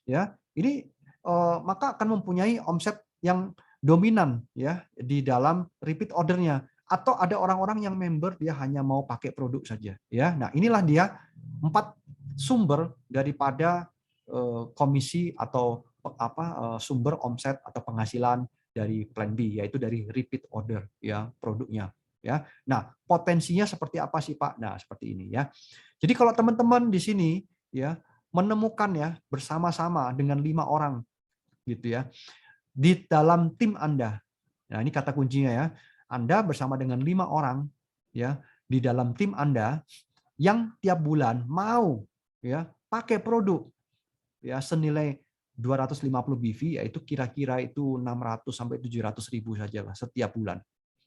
Ya, ini maka akan mempunyai omset yang dominan ya di dalam repeat ordernya. Atau ada orang-orang yang member dia hanya mau pakai produk saja ya. Nah, inilah dia 4 sumber daripada komisi atau sumber omset atau penghasilan dari plan B, yaitu dari repeat order ya produknya ya. Nah, potensinya seperti apa sih Pak? Nah, seperti ini ya. Jadi kalau teman-teman di sini ya menemukan ya bersama-sama dengan 5 orang gitu ya di dalam tim Anda. Nah, ini kata kuncinya ya. Anda bersama dengan 5 orang ya di dalam tim Anda yang tiap bulan mau ya pakai produk ya senilai 250 BV, yaitu kira-kira itu 600 sampai 700 ribu saja lah setiap bulan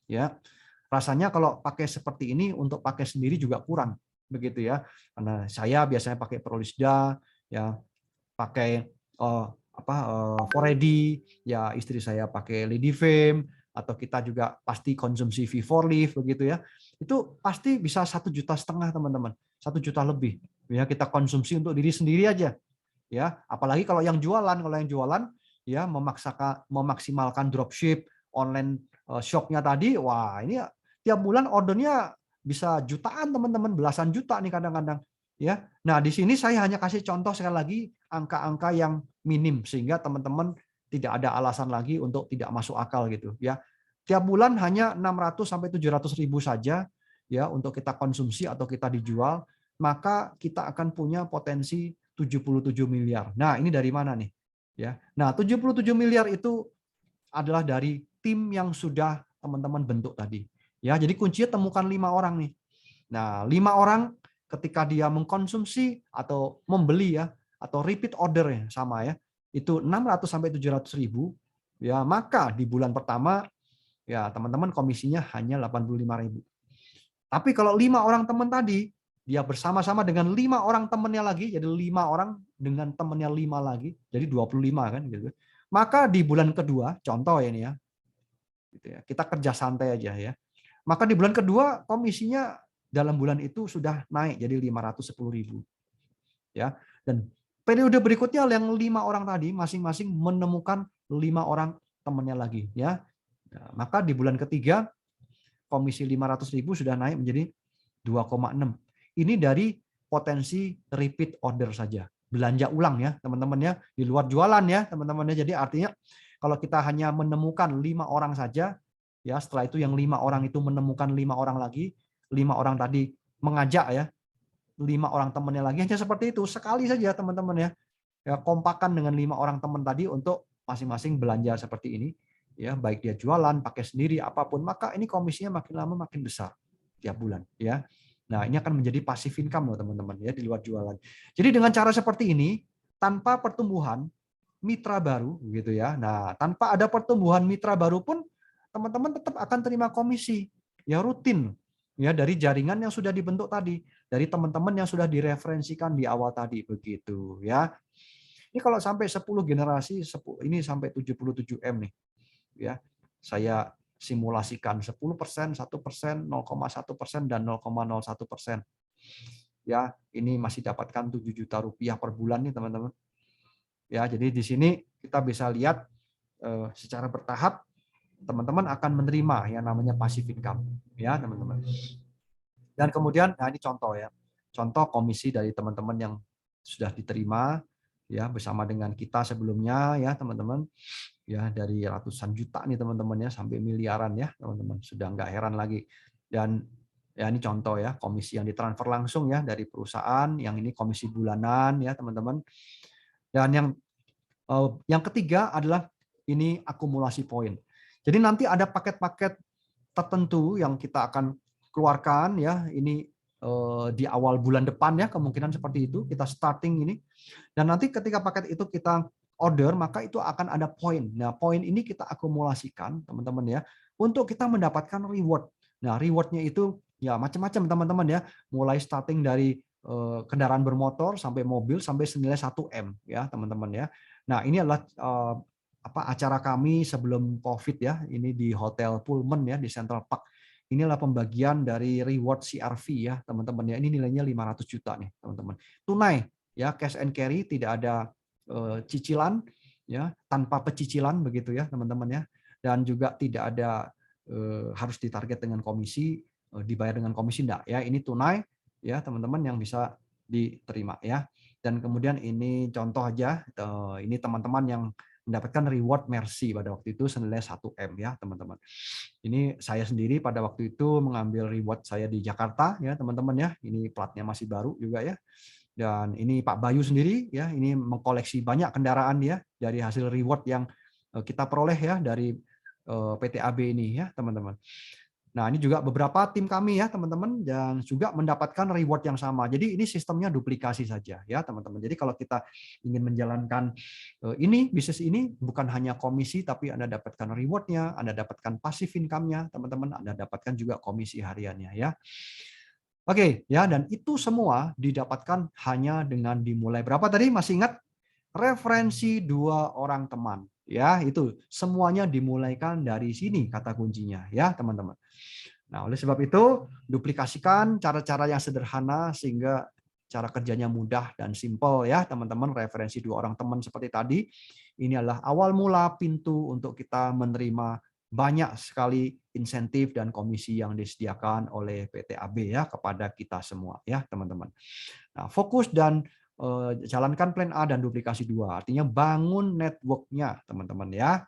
ya. Rasanya kalau pakai seperti ini untuk pakai sendiri juga kurang begitu ya, karena saya biasanya pakai Prolisda ya, pakai Foredi ya, istri saya pakai Lady Fame, atau kita juga pasti konsumsi V4 Leaf begitu ya. Itu pasti bisa 1,5 juta teman-teman, 1 juta lebih ya kita konsumsi untuk diri sendiri aja ya. Apalagi kalau yang jualan ya memaksimalkan dropship online shopnya tadi, wah ini tiap bulan ordernya bisa jutaan teman-teman, belasan juta nih kadang-kadang ya. Nah, di sini saya hanya kasih contoh sekali lagi angka-angka yang minim sehingga teman-teman tidak ada alasan lagi untuk tidak masuk akal gitu ya. Tiap bulan hanya 600 sampai 700 ribu saja ya untuk kita konsumsi atau kita dijual, maka kita akan punya potensi 77 miliar. Nah, ini dari mana nih? Ya. Nah, 77 miliar itu adalah dari tim yang sudah teman-teman bentuk tadi. Ya, jadi kuncinya temukan 5 orang nih. Nah, 5 orang ketika dia mengkonsumsi atau membeli ya atau repeat order ya sama ya, itu 600 sampai 700 ribu ya, maka di bulan pertama ya teman-teman komisinya hanya 85 ribu. Tapi kalau 5 orang teman tadi dia bersama-sama dengan 5 orang temannya lagi, jadi 5 orang dengan temannya 5 lagi, jadi 25 kan gitu. Maka di bulan kedua, contoh ini ya, gitu ya, kita kerja santai aja ya. Maka di bulan kedua komisinya dalam bulan itu sudah naik jadi 510 ribu. Ya. Dan periode berikutnya yang 5 orang tadi masing-masing menemukan 5 orang temannya lagi. Ya. Nah, maka di bulan ketiga komisi 500 ribu sudah naik menjadi 2,6. Ini dari potensi repeat order saja. Belanja ulang ya teman-teman ya, di luar jualan ya teman-teman ya. Jadi artinya kalau kita hanya menemukan 5 orang saja, ya setelah itu yang 5 orang itu menemukan 5 orang lagi, 5 orang tadi mengajak ya 5 orang temannya lagi, hanya seperti itu sekali saja teman-teman ya. Ya kompakan dengan 5 orang teman tadi untuk masing-masing belanja seperti ini ya, baik dia jualan, pakai sendiri apapun, maka ini komisinya makin lama makin besar tiap bulan ya. Nah, ini akan menjadi passive income loh teman-teman ya di luar jualan. Jadi dengan cara seperti ini tanpa pertumbuhan mitra baru gitu ya. Nah, tanpa ada pertumbuhan mitra baru pun teman-teman tetap akan terima komisi ya rutin ya dari jaringan yang sudah dibentuk tadi, dari teman-teman yang sudah direferensikan di awal tadi begitu ya. Ini kalau sampai 10 generasi ini sampai 77M nih. Ya. Saya simulasikan 10%, 1%, 0,1% dan 0,01%. Ya, ini masih dapatkan 7 juta rupiah per bulan nih teman-teman. Ya, jadi di sini kita bisa lihat secara bertahap teman-teman akan menerima yang namanya passive income ya, teman-teman. Dan kemudian nah ini contoh ya. Contoh komisi dari teman-teman yang sudah diterima ya bersama dengan kita sebelumnya ya, teman-teman. Ya, dari ratusan juta nih teman-teman ya sampai miliaran ya, teman-teman. Sudah nggak heran lagi. Dan Ya, ini contoh ya, komisi yang ditransfer langsung ya dari perusahaan, yang ini komisi bulanan ya, teman-teman. Dan yang ketiga adalah ini akumulasi poin. Jadi nanti ada paket-paket tertentu yang kita akan keluarkan ya, ini di awal bulan depan ya, kemungkinan seperti itu kita starting ini. Dan nanti ketika paket itu kita order, maka itu akan ada poin. Nah, poin ini kita akumulasikan teman-teman ya, untuk kita mendapatkan reward. Nah, rewardnya itu ya macam-macam teman-teman ya, mulai starting dari kendaraan bermotor sampai mobil sampai senilai 1M ya teman-teman ya. Nah, ini adalah acara kami sebelum COVID ya, ini di Hotel Pullman ya di Central Park. Inilah pembagian dari reward CRV ya teman-teman ya. Ini nilainya 500 juta nih teman-teman. Tunai ya, cash and carry, tidak ada cicilan ya, tanpa pecicilan begitu ya teman-teman ya. Dan juga tidak ada harus ditarget dengan komisi, dibayar dengan komisi enggak ya. Ini tunai ya teman-teman yang bisa diterima ya. Dan kemudian ini contoh aja, ini teman-teman yang mendapatkan reward Mercy pada waktu itu senilai 1M ya teman-teman. Ini saya sendiri pada waktu itu mengambil reward saya di Jakarta ya teman-teman ya. Ini platnya masih baru juga ya. Dan ini Pak Bayu sendiri ya, ini mengkoleksi banyak kendaraan dia dari hasil reward yang kita peroleh ya dari PT AB ini ya teman-teman. Nah, ini juga beberapa tim kami ya teman-teman yang juga mendapatkan reward yang sama. Jadi ini sistemnya duplikasi saja ya teman-teman. Jadi kalau kita ingin menjalankan ini bisnis ini bukan hanya komisi, tapi Anda dapatkan rewardnya, Anda dapatkan passive income-nya teman-teman, Anda dapatkan juga komisi hariannya ya. Oke ya, dan itu semua didapatkan hanya dengan dimulai berapa tadi, masih ingat? Referensi 2 orang teman ya, itu semuanya dimulaikan dari sini kata kuncinya ya teman-teman. Nah, oleh sebab itu duplikasikan cara-cara yang sederhana sehingga cara kerjanya mudah dan simpel ya teman-teman. Referensi 2 orang teman seperti tadi, ini adalah awal mula pintu untuk kita menerima banyak sekali insentif dan komisi yang disediakan oleh PT AB ya kepada kita semua ya teman-teman. Nah, fokus dan jalankan plan A dan duplikasi 2, artinya bangun network-nya teman-teman ya.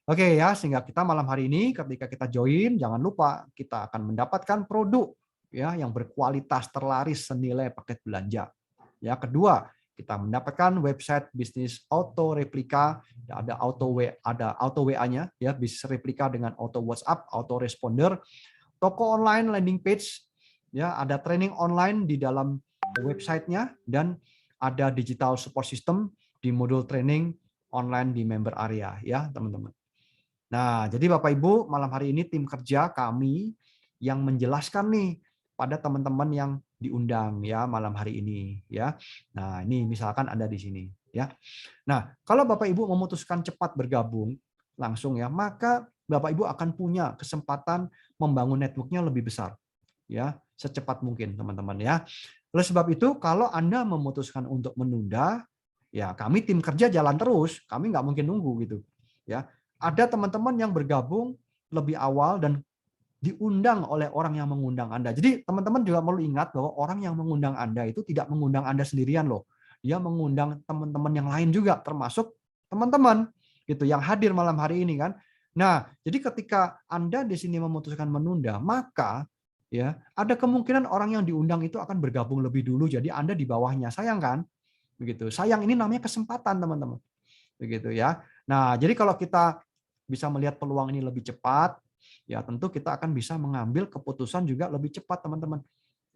Oke ya, sehingga kita malam hari ini ketika kita join, jangan lupa kita akan mendapatkan produk ya yang berkualitas terlaris senilai paket belanja. Ya, kedua, kita mendapatkan website bisnis auto replika, ada auto WA-nya ya, bisnis replika dengan auto WhatsApp, auto responder, toko online landing page ya, ada training online di dalam websitenya, dan ada digital support system di modul training online di member area ya teman-teman. Nah, jadi Bapak Ibu, malam hari ini tim kerja kami yang menjelaskan nih pada teman-teman yang diundang ya malam hari ini ya. Nah, ini misalkan Anda di sini ya. Nah, kalau Bapak Ibu memutuskan cepat bergabung langsung ya, maka Bapak Ibu akan punya kesempatan membangun network-nya lebih besar ya, secepat mungkin teman-teman ya. Oleh sebab itu, kalau Anda memutuskan untuk menunda, ya kami tim kerja jalan terus, kami nggak mungkin nunggu gitu ya. Ada teman-teman yang bergabung lebih awal dan diundang oleh orang yang mengundang Anda. Jadi teman-teman juga perlu ingat bahwa orang yang mengundang Anda itu tidak mengundang Anda sendirian loh. Dia mengundang teman-teman yang lain juga, termasuk teman-teman gitu yang hadir malam hari ini kan. Nah, jadi ketika Anda di sini memutuskan menunda, maka ya ada kemungkinan orang yang diundang itu akan bergabung lebih dulu, jadi Anda di bawahnya. Sayang kan? Begitu. Sayang, ini namanya kesempatan teman-teman. Begitu ya. Nah, jadi kalau kita bisa melihat peluang ini lebih cepat, ya tentu kita akan bisa mengambil keputusan juga lebih cepat teman-teman.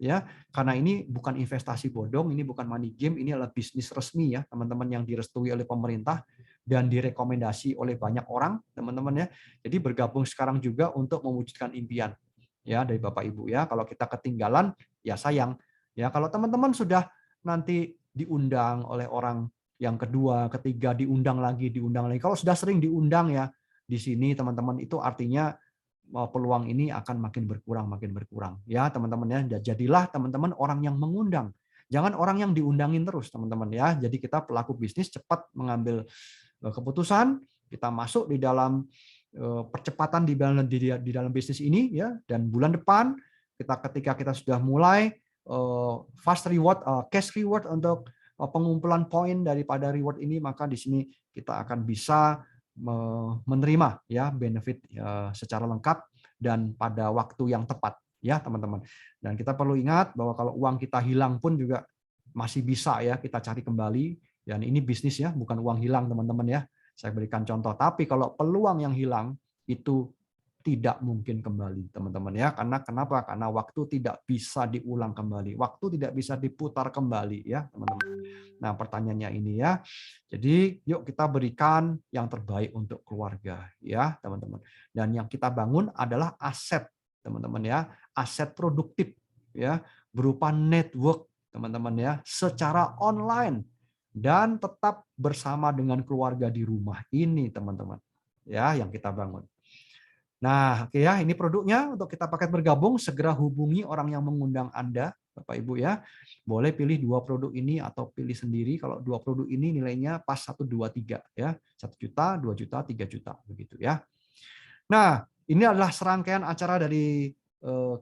Ya, karena ini bukan investasi bodong, ini bukan money game, ini adalah bisnis resmi ya teman-teman, yang direstui oleh pemerintah dan direkomendasi oleh banyak orang teman-teman ya. Jadi bergabung sekarang juga untuk mewujudkan impian ya dari Bapak Ibu ya. Kalau kita ketinggalan ya sayang ya. Kalau teman-teman sudah nanti diundang oleh orang yang kedua, ketiga, diundang lagi. Kalau sudah sering diundang ya di sini teman-teman, itu artinya peluang ini akan makin berkurang ya teman-teman ya. Jadilah teman-teman orang yang mengundang, jangan orang yang diundangin terus teman-teman ya. Jadi kita pelaku bisnis cepat mengambil keputusan, kita masuk di dalam percepatan di dalam bisnis ini ya. Dan bulan depan ketika kita sudah mulai fast reward, cash reward untuk pengumpulan poin daripada reward ini, maka di sini kita akan bisa menerima ya benefit secara lengkap dan pada waktu yang tepat ya teman-teman. Dan kita perlu ingat bahwa kalau uang kita hilang pun juga masih bisa ya kita cari kembali. Dan ini bisnis ya, bukan uang hilang teman-teman ya. Saya berikan contoh. Tapi kalau peluang yang hilang itu tidak mungkin kembali teman-teman ya. Karena kenapa? Karena waktu tidak bisa diulang kembali. Waktu tidak bisa diputar kembali ya teman-teman. Nah pertanyaannya ini ya. Jadi yuk kita berikan yang terbaik untuk keluarga ya teman-teman. Dan yang kita bangun adalah aset teman-teman ya. Aset produktif ya berupa network teman-teman ya secara online dan tetap bersama dengan keluarga di rumah ini teman-teman ya yang kita bangun. Nah, oke ya, ini produknya untuk kita paket bergabung, segera hubungi orang yang mengundang Anda, Bapak Ibu ya. Boleh pilih 2 produk ini atau pilih sendiri. Kalau 2 produk ini nilainya pas 1, 2, 3 ya. 1 juta, 2 juta, 3 juta begitu ya. Nah, ini adalah serangkaian acara dari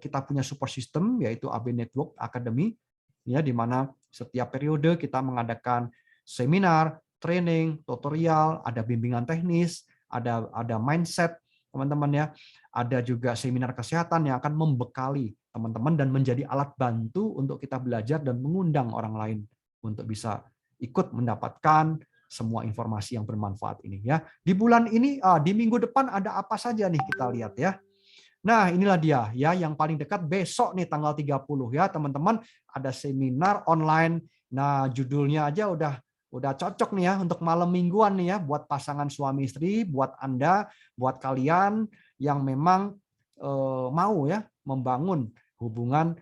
kita punya support system yaitu AB Network Academy ya di mana setiap periode kita mengadakan seminar, training, tutorial, ada bimbingan teknis, ada mindset teman-teman ya, ada juga seminar kesehatan yang akan membekali teman-teman dan menjadi alat bantu untuk kita belajar dan mengundang orang lain untuk bisa ikut mendapatkan semua informasi yang bermanfaat ini ya. Di bulan ini, di minggu depan ada apa saja nih kita lihat ya. Nah inilah dia ya yang paling dekat besok nih tanggal 30 ya teman-teman ada seminar online. Nah judulnya aja udah cocok nih ya untuk malam mingguan nih ya buat pasangan suami istri, buat Anda, buat kalian yang memang mau ya membangun hubungan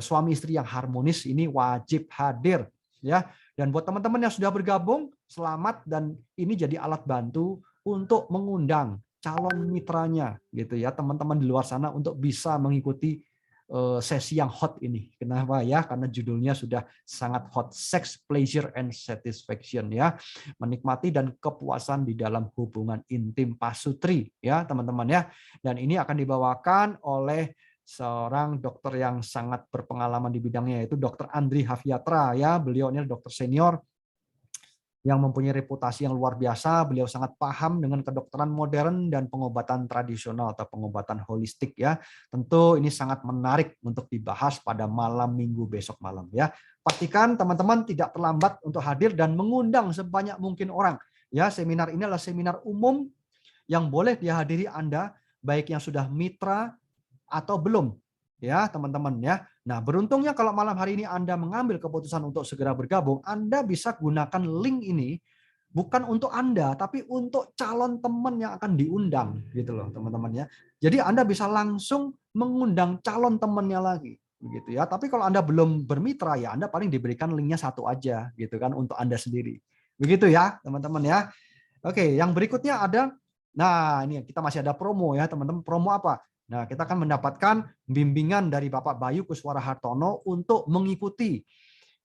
suami istri yang harmonis ini wajib hadir ya. Dan buat teman-teman yang sudah bergabung, selamat dan ini jadi alat bantu untuk mengundang calon mitranya gitu ya teman-teman di luar sana untuk bisa mengikuti sesi yang hot ini. Kenapa ya? Karena judulnya sudah sangat hot, sex, pleasure, and satisfaction ya. Menikmati dan kepuasan di dalam hubungan intim pasutri ya teman-teman ya. Dan ini akan dibawakan oleh seorang dokter yang sangat berpengalaman di bidangnya yaitu Dr. Andri Hafiatra ya. Beliau ini dokter senior yang mempunyai reputasi yang luar biasa. Beliau sangat paham dengan kedokteran modern dan pengobatan tradisional atau pengobatan holistik ya. Tentu ini sangat menarik untuk dibahas pada malam minggu besok malam ya. Pastikan teman-teman tidak terlambat untuk hadir dan mengundang sebanyak mungkin orang. Ya, seminar ini adalah seminar umum yang boleh dihadiri Anda baik yang sudah mitra atau belum. Ya, teman-teman ya. Nah, beruntungnya kalau malam hari ini Anda mengambil keputusan untuk segera bergabung, Anda bisa gunakan link ini bukan untuk Anda, tapi untuk calon teman yang akan diundang, gitu loh, teman-teman ya. Jadi Anda bisa langsung mengundang calon temannya lagi, begitu ya. Tapi kalau Anda belum bermitra ya, Anda paling diberikan linknya 1 aja, gitu kan, untuk Anda sendiri. Begitu ya, teman-teman ya. Oke, yang berikutnya ada, nah ini kita masih ada promo ya, teman-teman. Promo apa? Nah, kita akan mendapatkan bimbingan dari Bapak Bayu Kuswara Hartono untuk mengikuti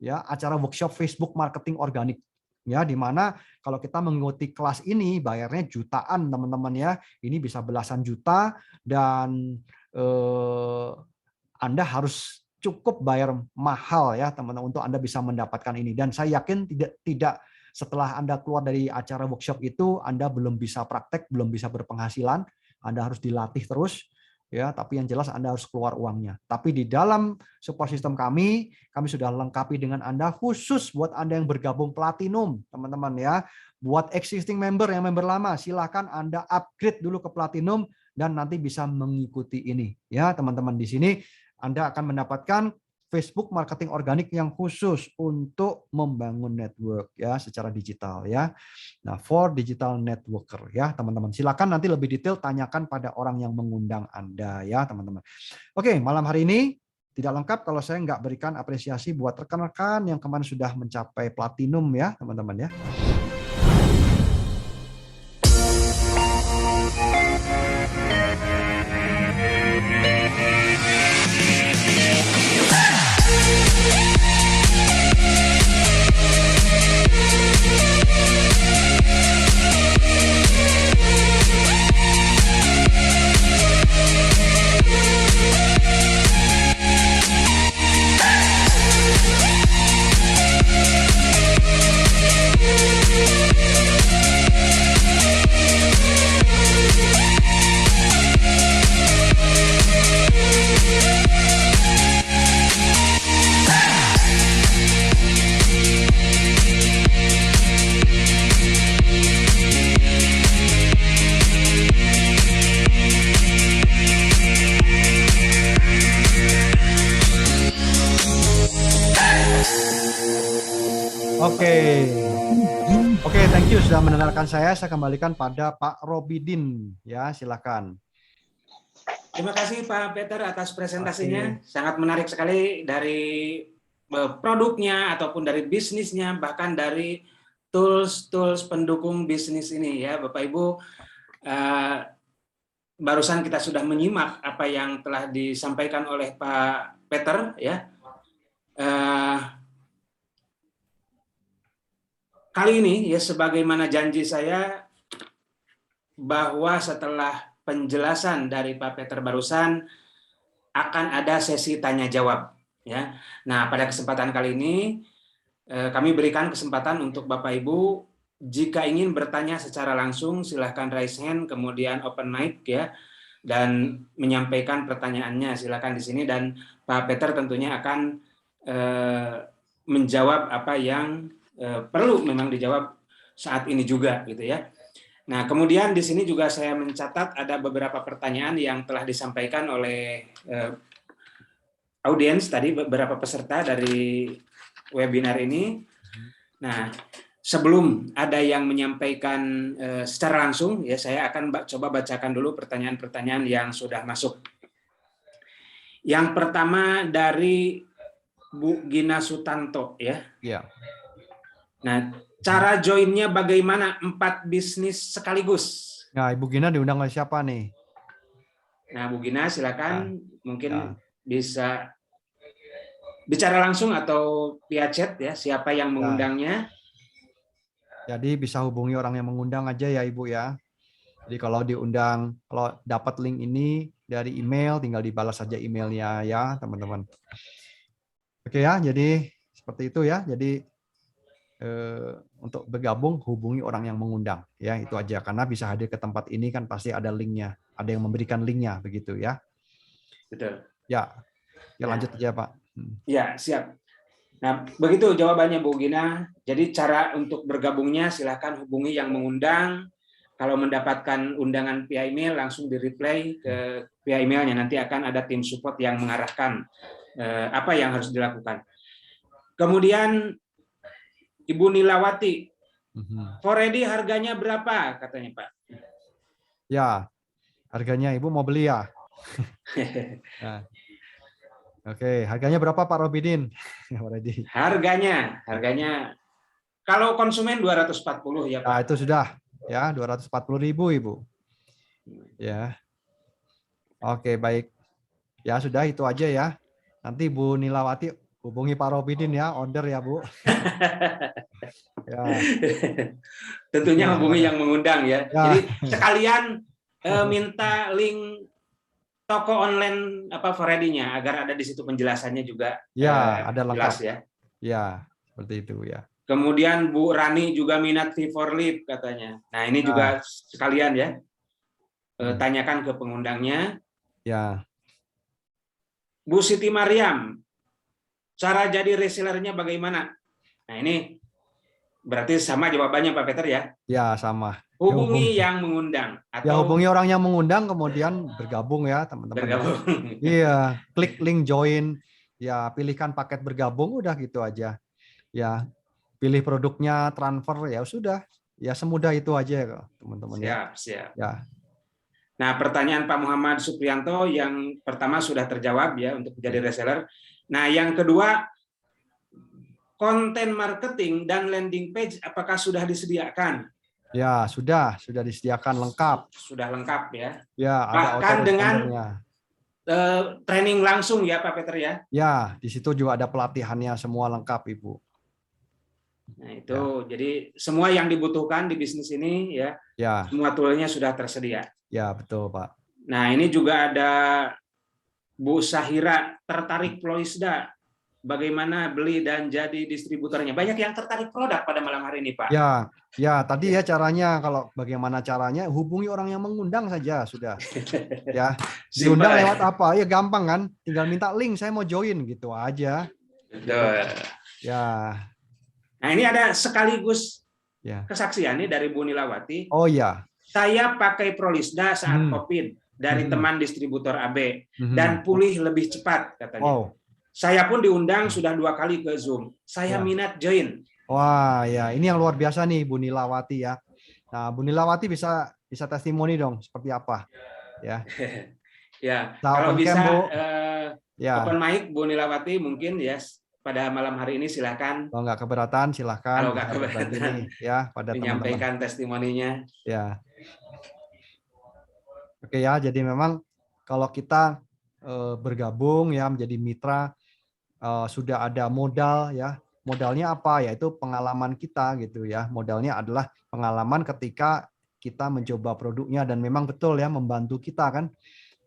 ya acara workshop Facebook marketing organik. Ya, di mana kalau kita mengikuti kelas ini bayarnya jutaan, teman-teman ya. Ini bisa belasan juta dan Anda harus cukup bayar mahal ya, teman-teman, untuk Anda bisa mendapatkan ini. Dan saya yakin tidak setelah Anda keluar dari acara workshop itu Anda belum bisa praktek, belum bisa berpenghasilan. Anda harus dilatih terus. Ya, tapi yang jelas Anda harus keluar uangnya. Tapi di dalam support system kami sudah lengkapi dengan Anda khusus buat Anda yang bergabung platinum, teman-teman ya. Buat existing member yang member lama, silakan Anda upgrade dulu ke platinum dan nanti bisa mengikuti ini. Ya, teman-teman di sini Anda akan mendapatkan Facebook marketing organik yang khusus untuk membangun network ya secara digital ya. Nah, for digital networker ya, teman-teman. Silakan nanti lebih detail tanyakan pada orang yang mengundang Anda ya, teman-teman. Oke, malam hari ini tidak lengkap kalau saya nggak berikan apresiasi buat rekan-rekan yang kemarin sudah mencapai platinum ya, teman-teman ya. Oke. Oke, thank you sudah mendengarkan saya. Saya kembalikan pada Pak Robidin. Ya, silakan. Terima kasih Pak Peter atas presentasinya. Sangat menarik sekali dari produknya ataupun dari bisnisnya, bahkan dari tools pendukung bisnis ini ya, Bapak Ibu. Barusan kita sudah menyimak apa yang telah disampaikan oleh Pak Peter ya. Kali ini ya, sebagaimana janji saya bahwa setelah penjelasan dari Pak Peter barusan akan ada sesi tanya jawab ya. Nah, pada kesempatan kali ini kami berikan kesempatan untuk Bapak Ibu, jika ingin bertanya secara langsung silahkan raise hand, kemudian open mic ya, dan menyampaikan pertanyaannya silakan di sini, dan Pak Peter tentunya akan menjawab apa yang perlu memang dijawab saat ini juga gitu ya. Nah, kemudian di sini juga saya mencatat ada beberapa pertanyaan yang telah disampaikan oleh audiens tadi, beberapa peserta dari webinar ini. Nah, sebelum ada yang menyampaikan secara langsung, ya saya akan coba bacakan dulu pertanyaan-pertanyaan yang sudah masuk. Yang pertama dari Bu Gina Sutanto, ya. Ya. Nah, cara joinnya bagaimana 4 bisnis sekaligus? Nah, Ibu Gina diundang oleh siapa nih? Nah, Bu Gina silakan mungkin bisa bicara langsung atau via chat ya, siapa yang mengundangnya. Jadi bisa hubungi orang yang mengundang aja ya Ibu ya. Jadi kalau diundang, kalau dapat link ini dari email, tinggal dibalas saja emailnya ya teman-teman. Oke ya, jadi seperti itu ya. Jadi untuk bergabung hubungi orang yang mengundang ya, itu aja. Karena bisa hadir ke tempat ini kan pasti ada linknya, ada yang memberikan linknya begitu ya. Betul. Ya, ya lanjut aja Pak. Ya, siap. Nah, begitu jawabannya Bu Gina. Jadi cara untuk bergabungnya silahkan hubungi yang mengundang. Kalau mendapatkan undangan via email langsung di-reply ke via emailnya. Nanti akan ada tim support yang mengarahkan apa yang harus dilakukan. Kemudian Ibu Nilawati, Foredi harganya berapa katanya Pak? Ya, harganya Ibu mau beli ya? Nah. Oke, harganya berapa Pak Robidin? Harganya kalau konsumen 240 ya Pak. Nah, itu sudah ya 240.000 Ibu. Ya. Oke, baik. Ya sudah itu aja ya. Nanti Bu Nilawati hubungi Pak Robidin ya, order ya Bu. Ya. Tentunya hubungi yang mengundang ya. Jadi sekalian minta link toko online Foredi-nya agar ada di situ penjelasannya juga. Ya, ada lengkap jelas ya. Ya, seperti itu ya. Kemudian Bu Rani juga minat V4Leaf katanya. Nah, ini juga sekalian ya. Tanyakan ke pengundangnya. Ya. Bu Siti Mariam, cara jadi resellernya bagaimana? Nah, ini berarti sama jawabannya Pak Peter ya? Ya, sama. Hubungi yang mengundang. Atau ya, hubungi orang yang mengundang, kemudian bergabung ya teman-teman. Bergabung. Iya, klik link join, ya pilihkan paket bergabung, udah gitu aja. Ya, pilih produknya, transfer, ya sudah. Ya semudah itu aja ya teman-teman. Siap. Ya. Nah, pertanyaan Pak Muhammad Supriyanto yang pertama sudah terjawab ya untuk menjadi reseller. Nah, yang kedua, konten marketing dan landing page apakah sudah disediakan? Ya, sudah disediakan lengkap. Sudah lengkap ya. Ya, bahkan dengan training langsung ya Pak Peter ya. Ya, di situ juga ada pelatihannya semua lengkap Ibu. Nah, itu jadi semua yang dibutuhkan di bisnis ini ya. Semua toolnya sudah tersedia. Ya, betul, Pak. Nah, ini juga ada Bu Sahira tertarik Ploisda. Bagaimana beli dan jadi distributornya? Banyak yang tertarik produk pada malam hari ini, Pak. Ya, tadi ya caranya, kalau bagaimana caranya, hubungi orang yang mengundang saja sudah. Ya, diundang lewat apa? Ya gampang kan, tinggal minta link, saya mau join gitu aja. Betul. Ya. Nah, ini ada sekaligus kesaksian nih dari Bu Nilawati. Oh iya. Saya pakai Prolisda saat COVID dari teman distributor AB dan pulih lebih cepat katanya. Saya pun diundang sudah 2 kali ke Zoom. Saya minat join. Wah, ya ini yang luar biasa nih Bu Nilawati ya. Nah, Bu Nilawati bisa testimoni dong seperti apa ya. Ya, Bisa kalau open cam Bu. bisa Ya, open mic Bu Nilawati mungkin ya pada malam hari ini silakan. kalau nggak keberatan silahkan Kalau nggak bisa berbagi keberatan nih ya pada teman-teman. menyampaikan testimoninya. Ya, oke ya. Jadi memang kalau kita bergabung ya menjadi mitra, sudah ada modal ya. Modalnya apa? Yaitu pengalaman kita gitu ya. Modalnya adalah pengalaman ketika kita mencoba produknya dan memang betul ya membantu kita kan.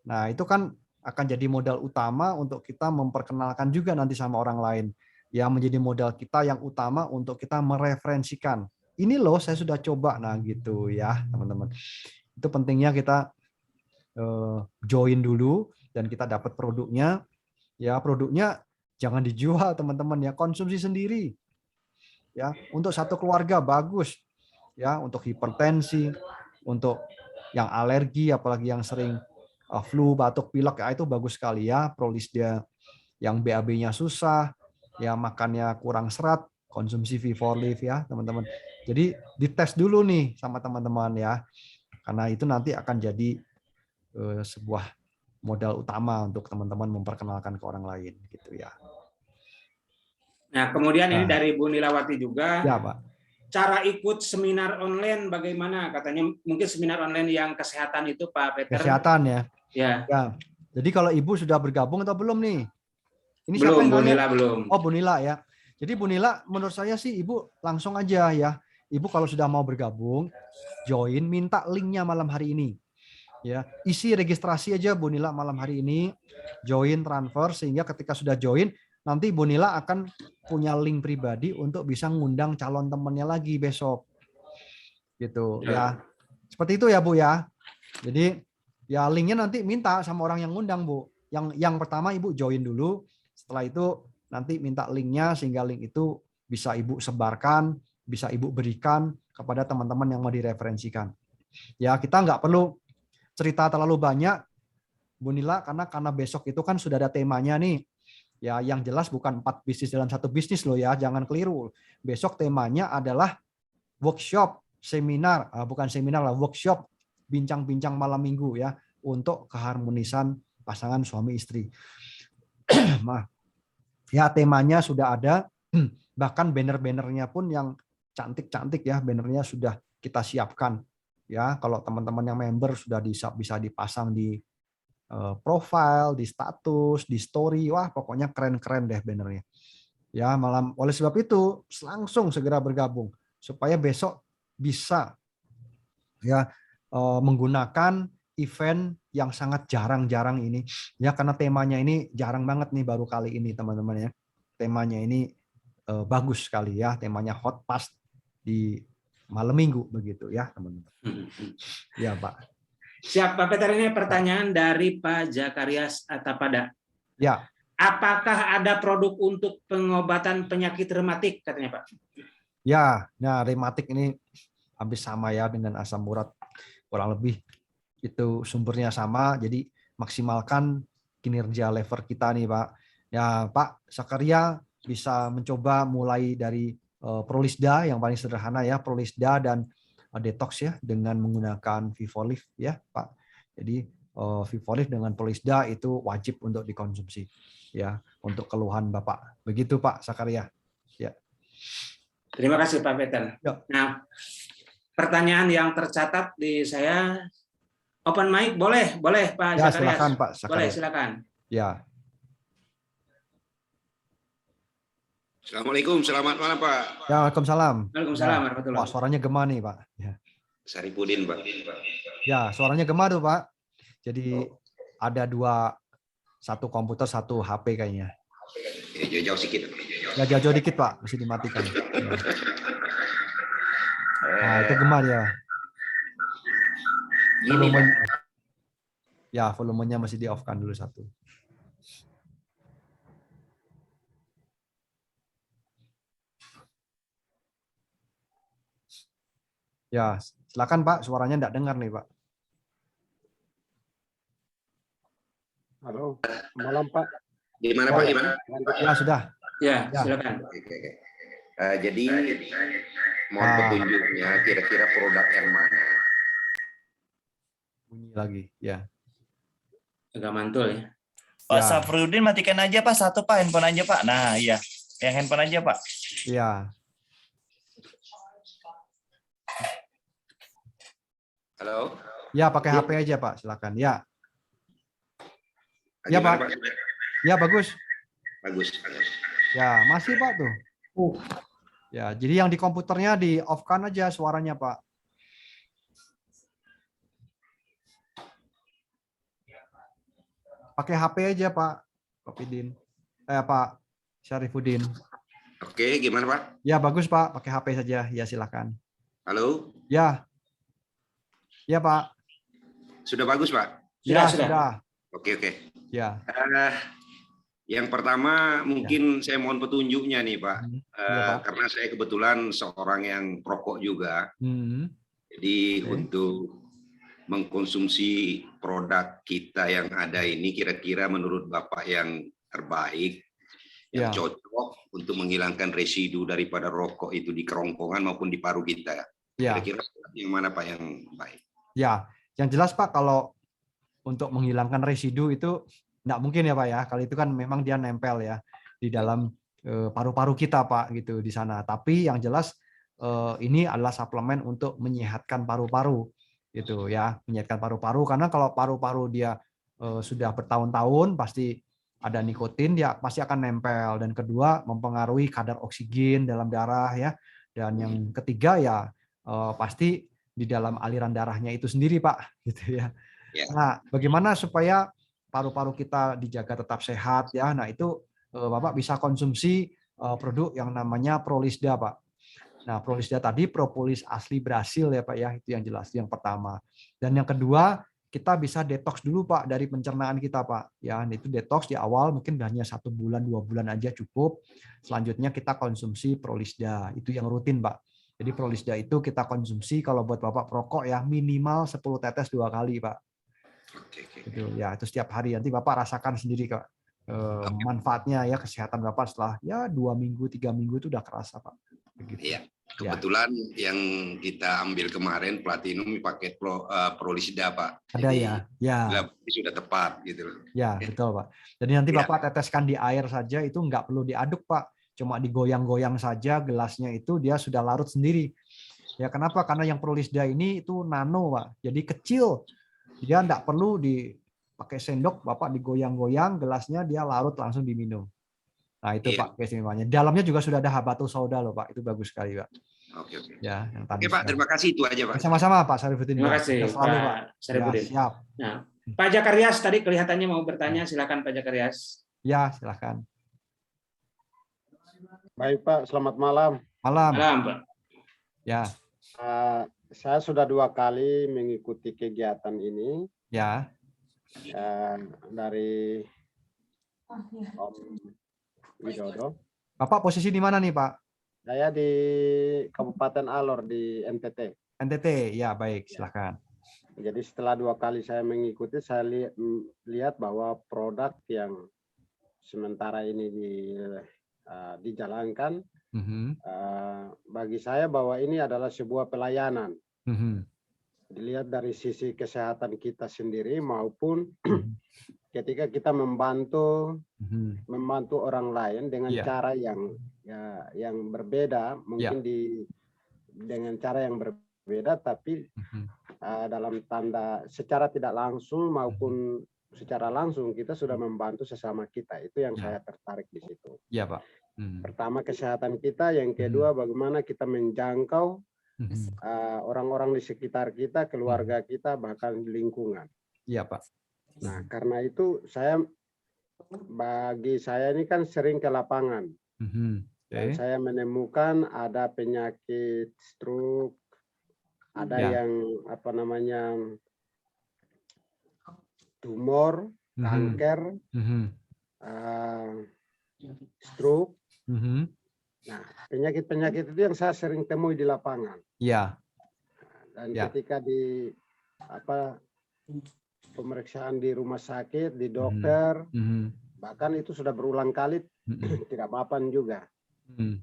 Nah, itu kan akan jadi modal utama untuk kita memperkenalkan juga nanti sama orang lain. Yang menjadi modal kita yang utama untuk kita mereferensikan. Ini loh saya sudah coba. Nah, gitu ya, teman-teman. Itu pentingnya kita join dulu dan kita dapat produknya. Ya, produknya jangan dijual, teman-teman ya, konsumsi sendiri. Ya, untuk satu keluarga bagus. Ya, untuk hipertensi, untuk yang alergi apalagi yang sering flu, batuk, pilek ya itu bagus sekali ya Prolisda. Yang BAB-nya susah, ya makannya kurang serat, konsumsi V4 Live ya, teman-teman. Jadi dites dulu nih sama teman-teman ya. Karena itu nanti akan jadi sebuah modal utama untuk teman-teman memperkenalkan ke orang lain gitu ya. Nah, kemudian ini Nah, dari Bu Nilawati juga, ya Pak. cara ikut seminar online bagaimana? Katanya mungkin seminar online yang kesehatan itu Pak Peter. Kesehatan ya. Ya. Ya. Jadi kalau Ibu sudah bergabung atau belum nih? Ini Belum, siapa yang Bu nanya? Nila belum. Oh, Bu Nila ya. Jadi Bu Nila, menurut saya sih Ibu langsung aja ya. Ibu kalau sudah mau bergabung, join, minta linknya malam hari ini. Ya, isi registrasi aja Bu Nila malam hari ini, join transfer sehingga ketika sudah join, nanti Bu Nila akan punya link pribadi untuk bisa ngundang calon temannya lagi besok. Gitu ya. Seperti itu ya Bu ya. Jadi ya linknya nanti minta sama orang yang ngundang Bu. Yang pertama Ibu join dulu. Setelah itu nanti minta linknya sehingga link itu bisa Ibu sebarkan, bisa Ibu berikan kepada teman-teman yang mau direferensikan. Ya kita nggak perlu cerita terlalu banyak, Bu Nila, karena besok itu kan sudah ada temanya nih. Ya yang jelas bukan 4 bisnis dalam 1 bisnis loh ya, jangan keliru. Besok temanya adalah workshop, seminar, bukan seminar lah, workshop, bincang-bincang malam minggu ya untuk keharmonisan pasangan suami istri. Ya temanya sudah ada, bahkan banner-bannernya pun yang cantik-cantik ya, bannernya sudah kita siapkan ya. Kalau teman-teman yang member sudah bisa dipasang di profile, di status, di story, wah pokoknya keren-keren deh bannernya. Ya malam, oleh sebab itu langsung segera bergabung supaya besok bisa ya menggunakan event yang sangat jarang-jarang ini ya, karena temanya ini jarang banget nih, baru kali ini teman-teman ya. Temanya ini bagus sekali ya, temanya hot pas di malam minggu begitu ya teman-teman. Ya Pak. Siap Pak Peter, ini pertanyaan dari Pak Jakarias Atapada. Ya. Apakah ada produk untuk pengobatan penyakit rematik katanya Pak? Ya, nah rematik ini hampir sama ya dengan asam urat, kurang lebih itu sumbernya sama, jadi maksimalkan kinerja lever kita nih Pak. Ya Pak Sakaria bisa mencoba mulai dari Prolisda yang paling sederhana ya, Prolisda dan detox ya dengan menggunakan V4 Live ya Pak. Jadi V4 Live dengan Prolisda itu wajib untuk dikonsumsi ya untuk keluhan Bapak. Begitu Pak Sakaria. Ya. Terima kasih Pak Peter. Ya. Nah, pertanyaan yang tercatat di saya, open mic boleh Pak Ya, Zakarias. silakan Pak Zakarias. Boleh, silakan. Ya. Assalamualaikum, selamat malam Pak. Ya, Waalaikumsalam. Waalaikumsalam warahmatullahi. Wah, suaranya gema nih Pak. Ya. Saripudin Pak. Ya, suaranya gema tuh Pak. Jadi ada satu komputer, satu HP kayaknya. Jauh-jauh sedikit. Ya jauh-jauh dikit Pak, mesti dimatikan. Ya. Nah, itu gema dia. Volumenya masih di off-kan dulu satu. Ya, silakan Pak, suaranya enggak dengar nih Pak. Halo, malam Pak. Gimana Pak, gimana? Ya, sudah. Ya, silakan. Oke. Jadi mohon petunjuknya kira-kira produk yang mana. Bunyi lagi, ya. Agak mantul ya. Pak Ya. Safrudin matikan aja Pak, satu Pak, handphone aja Pak. Nah iya, yang handphone aja Pak. Iya. Halo? Ya, pakai HP aja Pak, silakan. Ya. Ya, Gimana, Pak. Ya, bagus. Bagus. Ya, masih Pak tuh. Ya, jadi yang di komputernya di off-kan aja suaranya Pak. Pakai HP aja Pak Kopidin. Pak Syarifuddin. Oke, gimana Pak? Ya, bagus Pak, pakai HP saja. Ya, silakan. Halo? Ya. Ya, Pak. Sudah bagus Pak? Ya, Sudah. sudah. Oke. Ya. Yang pertama mungkin saya mohon petunjuknya nih Pak. Ya, Pak. Karena saya kebetulan seorang yang perokok juga. Jadi untuk mengkonsumsi produk kita yang ada ini kira-kira menurut Bapak yang terbaik, yang cocok untuk menghilangkan residu daripada rokok itu di kerongkongan maupun di paru kita. Kira-kira yang mana Pak yang baik? Ya, yang jelas Pak, kalau untuk menghilangkan residu itu nggak mungkin ya Pak ya. Kalau itu kan memang dia nempel ya di dalam paru-paru kita Pak gitu di sana. Tapi yang jelas ini adalah suplemen untuk menyehatkan paru-paru gitu ya, menyehatkan paru-paru, karena kalau paru-paru dia sudah bertahun-tahun pasti ada nikotin, dia pasti akan nempel. Dan kedua, mempengaruhi kadar oksigen dalam darah ya. Dan yang ketiga ya pasti di dalam aliran darahnya itu sendiri Pak gitu ya. Nah, bagaimana supaya paru-paru kita dijaga tetap sehat ya? Nah, itu Bapak bisa konsumsi produk yang namanya Prolisda Pak. Nah, Prolisda tadi propolis asli Brasil ya Pak ya, itu yang jelas yang pertama. Dan yang kedua, kita bisa detox dulu Pak dari pencernaan kita Pak. Ya, itu detox di awal mungkin hanya 1 bulan 2 bulan aja cukup. Selanjutnya kita konsumsi Prolisda, itu yang rutin Pak. Jadi Prolisda itu kita konsumsi kalau buat Bapak perokok ya minimal 10 tetes 2 kali Pak. Itu ya, itu setiap hari. Nanti Bapak rasakan sendiri Kak manfaatnya ya, kesehatan Bapak setelah ya 2 minggu 3 minggu itu udah kerasa Pak. Begitu. Iya. Kebetulan yang kita ambil kemarin platinum pakai Prolisda Pak. Ada jadi, ya. sudah tepat gitu. Ya, betul Pak. Jadi nanti Bapak teteskan di air saja, itu nggak perlu diaduk Pak. Cuma digoyang-goyang saja gelasnya, itu dia sudah larut sendiri. Ya, kenapa? Karena yang Prolisda ini itu nano Pak. Jadi kecil. Dia nggak perlu dipakai sendok, Bapak digoyang-goyang gelasnya, dia larut langsung diminum. Nah, itu Pak keistimewaannya. Dalamnya juga sudah ada habatus sauda loh Pak. Itu bagus sekali Pak. Oke. Ya, yang tadi. Oke Pak, terima kasih, itu aja Pak. Sama-sama Pak Syarifuddin. Terima kasih selalu, Pak Syarifuddin. Ya, siap. Nah, Pak Jakarias tadi kelihatannya mau bertanya, silakan Pak Jakarias. Ya, silakan. Baik Pak, selamat malam. Malam. Malam Pak. Ya. Saya sudah 2 kali mengikuti kegiatan ini. Ya. Dari Om Widodo. Bapak posisi di mana nih Pak? Saya di Kabupaten Alor di NTT. NTT, ya baik, silakan. Jadi setelah 2 kali saya mengikuti, saya lihat bahwa produk yang sementara ini dijalankan, bagi saya bahwa ini adalah sebuah pelayanan. Dilihat dari sisi kesehatan kita sendiri maupun ketika kita membantu orang lain dengan cara yang berbeda, mungkin dengan cara yang berbeda, tapi dalam tanda secara tidak langsung maupun secara langsung kita sudah membantu sesama kita. Itu yang saya tertarik di situ. Iya Pak. Pertama kesehatan kita, yang kedua bagaimana kita menjangkau orang-orang di sekitar kita, keluarga kita, bahkan lingkungan. Iya Pak. Nah, karena itu bagi saya ini kan sering ke lapangan. Dan saya menemukan ada penyakit stroke, ada yang tumor, kanker, stroke. Nah, penyakit-penyakit itu yang saya sering temui di lapangan. Iya. Dan ketika di pemeriksaan di rumah sakit, di dokter, bahkan itu sudah berulang kali tidak mapan juga.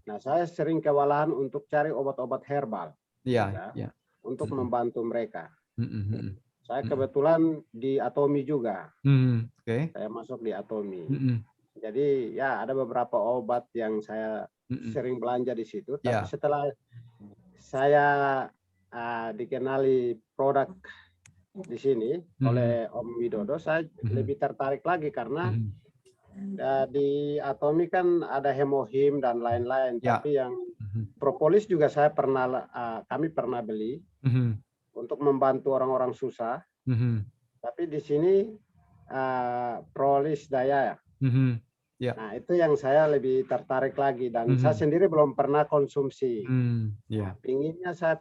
Nah, saya sering kewalahan untuk cari obat-obat herbal. Untuk membantu mereka. Saya kebetulan di Atomi juga. Saya masuk di Atomi. Jadi ya ada beberapa obat yang saya sering belanja di situ. Tapi setelah saya dikenali produk di sini oleh Om Widodo, saya lebih tertarik lagi karena di Atomi kan ada hemohim dan lain-lain. Tapi yang propolis juga kami pernah beli untuk membantu orang-orang susah. Tapi di sini Prolis Daya. Nah, itu yang saya lebih tertarik lagi dan saya sendiri belum pernah konsumsi. Pinginnya saya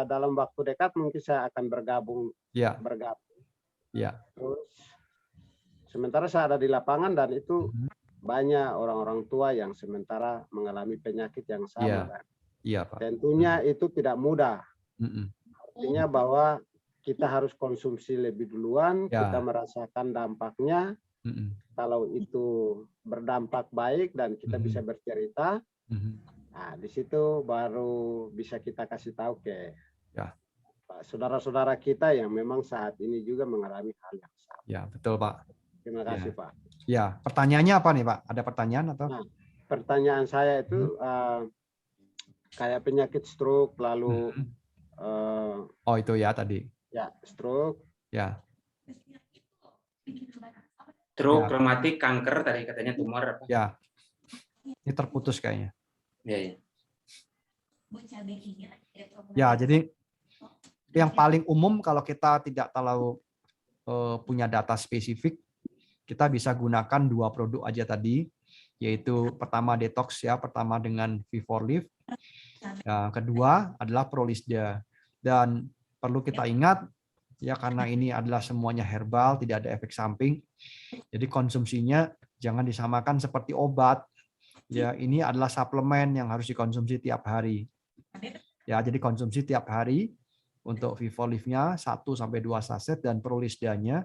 dalam waktu dekat mungkin saya akan bergabung. Terus sementara saya ada di lapangan dan itu banyak orang-orang tua yang sementara mengalami penyakit yang sama. Tentunya itu tidak mudah. Artinya bahwa kita harus konsumsi lebih duluan, kita merasakan dampaknya. Kalau itu berdampak baik dan kita bisa bercerita, nah di situ baru bisa kita kasih tahu ke saudara-saudara kita yang memang saat ini juga mengalami hal yang sama. Ya, betul Pak. Terima kasih Pak. Ya, pertanyaannya apa nih Pak? Ada pertanyaan atau? Nah, pertanyaan saya itu kayak penyakit stroke lalu. Oh itu ya tadi. Ya, stroke. Ya. Stroke, rematik, kanker tadi katanya tumor apa? Ya. Ini terputus kayaknya. Ya, jadi yang paling umum kalau kita tidak terlalu punya data spesifik, kita bisa gunakan 2 produk aja tadi, yaitu pertama detox ya, pertama dengan V4Live, yang kedua adalah Prolisda. Dan perlu kita ingat ya karena ini adalah semuanya herbal, tidak ada efek samping. Jadi konsumsinya jangan disamakan seperti obat. Ya, ini adalah suplemen yang harus dikonsumsi tiap hari. Ya, jadi konsumsi tiap hari untuk V4Live-nya 1 sampai 2 saset dan Prolisdanya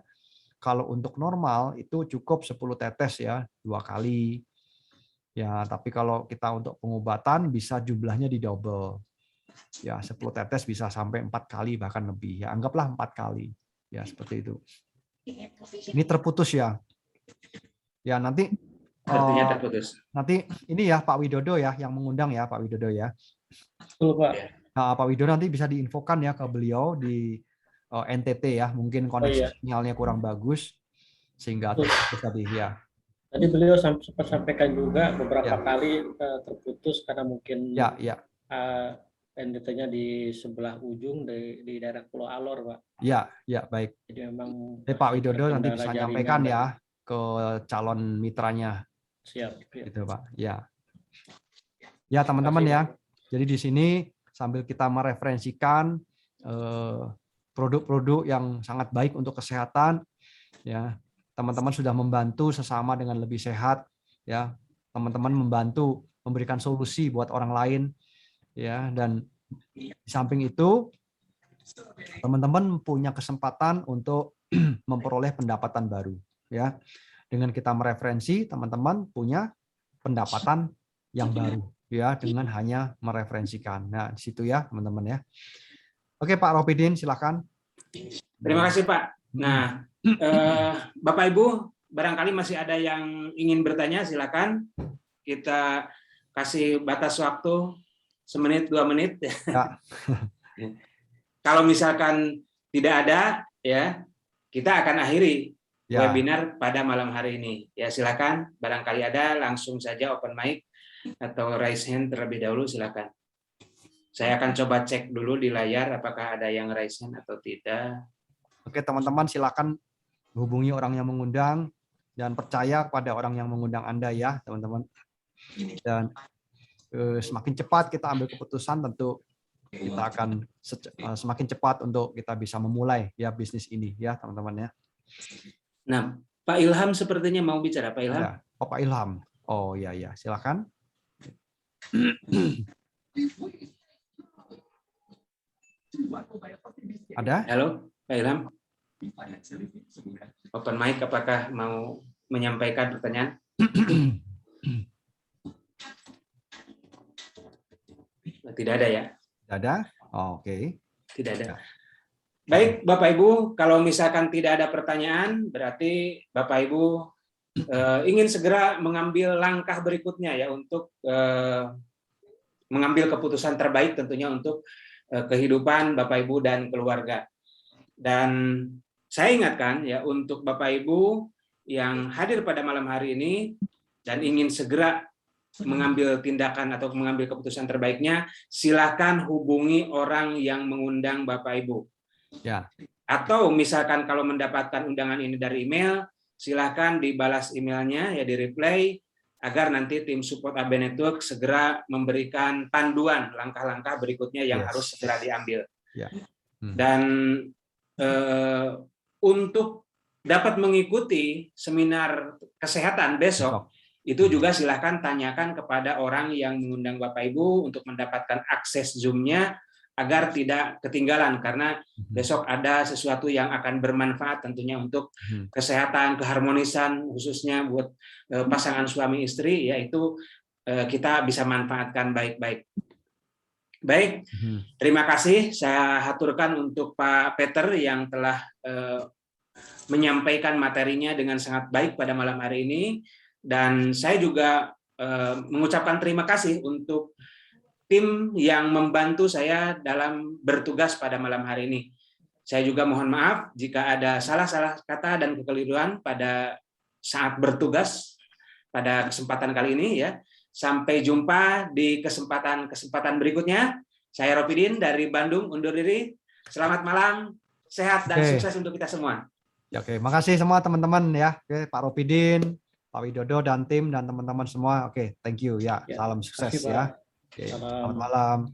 kalau untuk normal itu cukup 10 tetes ya, 2 kali. Ya, tapi kalau kita untuk pengobatan bisa jumlahnya didouble. Ya, 10 tetes bisa sampai 4 kali bahkan lebih. Ya, anggaplah 4 kali. Ya, seperti itu. Ini terputus ya. Ya, nanti artinya terputus. Nanti ini ya Pak Widodo ya yang mengundang ya Pak Widodo ya. Betul Pak. Nah, Pak Widodo nanti bisa diinfokan ya ke beliau di NTT ya. Mungkin koneksi sinyalnya kurang bagus sehingga terputus tadi ya. Tadi beliau sempat sampaikan juga beberapa kali terputus karena mungkin NTT-nya di sebelah ujung di daerah Pulau Alor, Pak. Ya, baik. Jadi memang Pak Widodo nanti bisa nyampaikan ya ke calon mitranya. Siap. Gitu, Pak. Ya. Ya, teman-teman ya. Jadi di sini sambil kita mereferensikan produk-produk yang sangat baik untuk kesehatan ya. Teman-teman sudah membantu sesama dengan lebih sehat ya. Teman-teman membantu memberikan solusi buat orang lain ya, dan di samping itu teman-teman punya kesempatan untuk memperoleh pendapatan baru ya. Dengan kita mereferensi, teman-teman punya pendapatan yang baru ya dengan hanya mereferensikan. Nah, di situ ya, teman-teman ya. Oke, Pak Ropidin silakan. Terima kasih, Pak. Nah, Bapak Ibu, barangkali masih ada yang ingin bertanya, silakan. Kita kasih batas waktu 1 menit, 2 menit. Ya. Kalau misalkan tidak ada, ya kita akan akhiri webinar pada malam hari ini. Ya, silakan. Barangkali ada, langsung saja open mic atau raise hand terlebih dahulu, silakan. Saya akan coba cek dulu di layar apakah ada yang raise hand atau tidak. Oke, teman-teman silakan hubungi orang yang mengundang dan percaya kepada orang yang mengundang Anda ya, teman-teman. Dan semakin cepat kita ambil keputusan, tentu kita akan semakin cepat untuk kita bisa memulai ya bisnis ini ya, teman-teman ya. Nah, Pak Ilham sepertinya mau bicara, Pak Ilham. Ya, Pak Ilham. Oh ya, silakan. Ada? Halo, Pak Ilham. Open mic, apakah mau menyampaikan pertanyaan? Tidak ada ya? Tidak ada? Oh, oke. Tidak ada. Ya. Baik, Bapak Ibu, kalau misalkan tidak ada pertanyaan, berarti Bapak Ibu ingin segera mengambil langkah berikutnya ya untuk mengambil keputusan terbaik tentunya untuk kehidupan Bapak Ibu dan keluarga. Dan saya ingatkan ya untuk Bapak Ibu yang hadir pada malam hari ini dan ingin segera mengambil tindakan atau mengambil keputusan terbaiknya, silakan hubungi orang yang mengundang Bapak Ibu. Ya. Atau misalkan kalau mendapatkan undangan ini dari email, silakan dibalas emailnya ya, di reply, agar nanti tim support AB Network segera memberikan panduan langkah-langkah berikutnya yang harus segera diambil. Ya. Dan untuk dapat mengikuti seminar kesehatan besok, itu juga silahkan tanyakan kepada orang yang mengundang Bapak Ibu untuk mendapatkan akses Zoom-nya agar tidak ketinggalan, karena besok ada sesuatu yang akan bermanfaat tentunya untuk kesehatan, keharmonisan, khususnya buat pasangan suami istri, yaitu kita bisa manfaatkan baik-baik. Baik, terima kasih saya haturkan untuk Pak Peter yang telah menyampaikan materinya dengan sangat baik pada malam hari ini, dan saya juga mengucapkan terima kasih untuk tim yang membantu saya dalam bertugas pada malam hari ini. Saya juga mohon maaf jika ada salah-salah kata dan kekeliruan pada saat bertugas pada kesempatan kali ini ya. Sampai jumpa di kesempatan berikutnya. Saya Ropidin dari Bandung undur diri. Selamat malam, sehat dan sukses untuk kita semua. Ya, oke, makasih semua teman-teman ya. Oke, Pak Ropidin, Pak Widodo dan tim dan teman-teman semua. Oke, thank you ya. Salam sukses ya. Oke, selamat malam.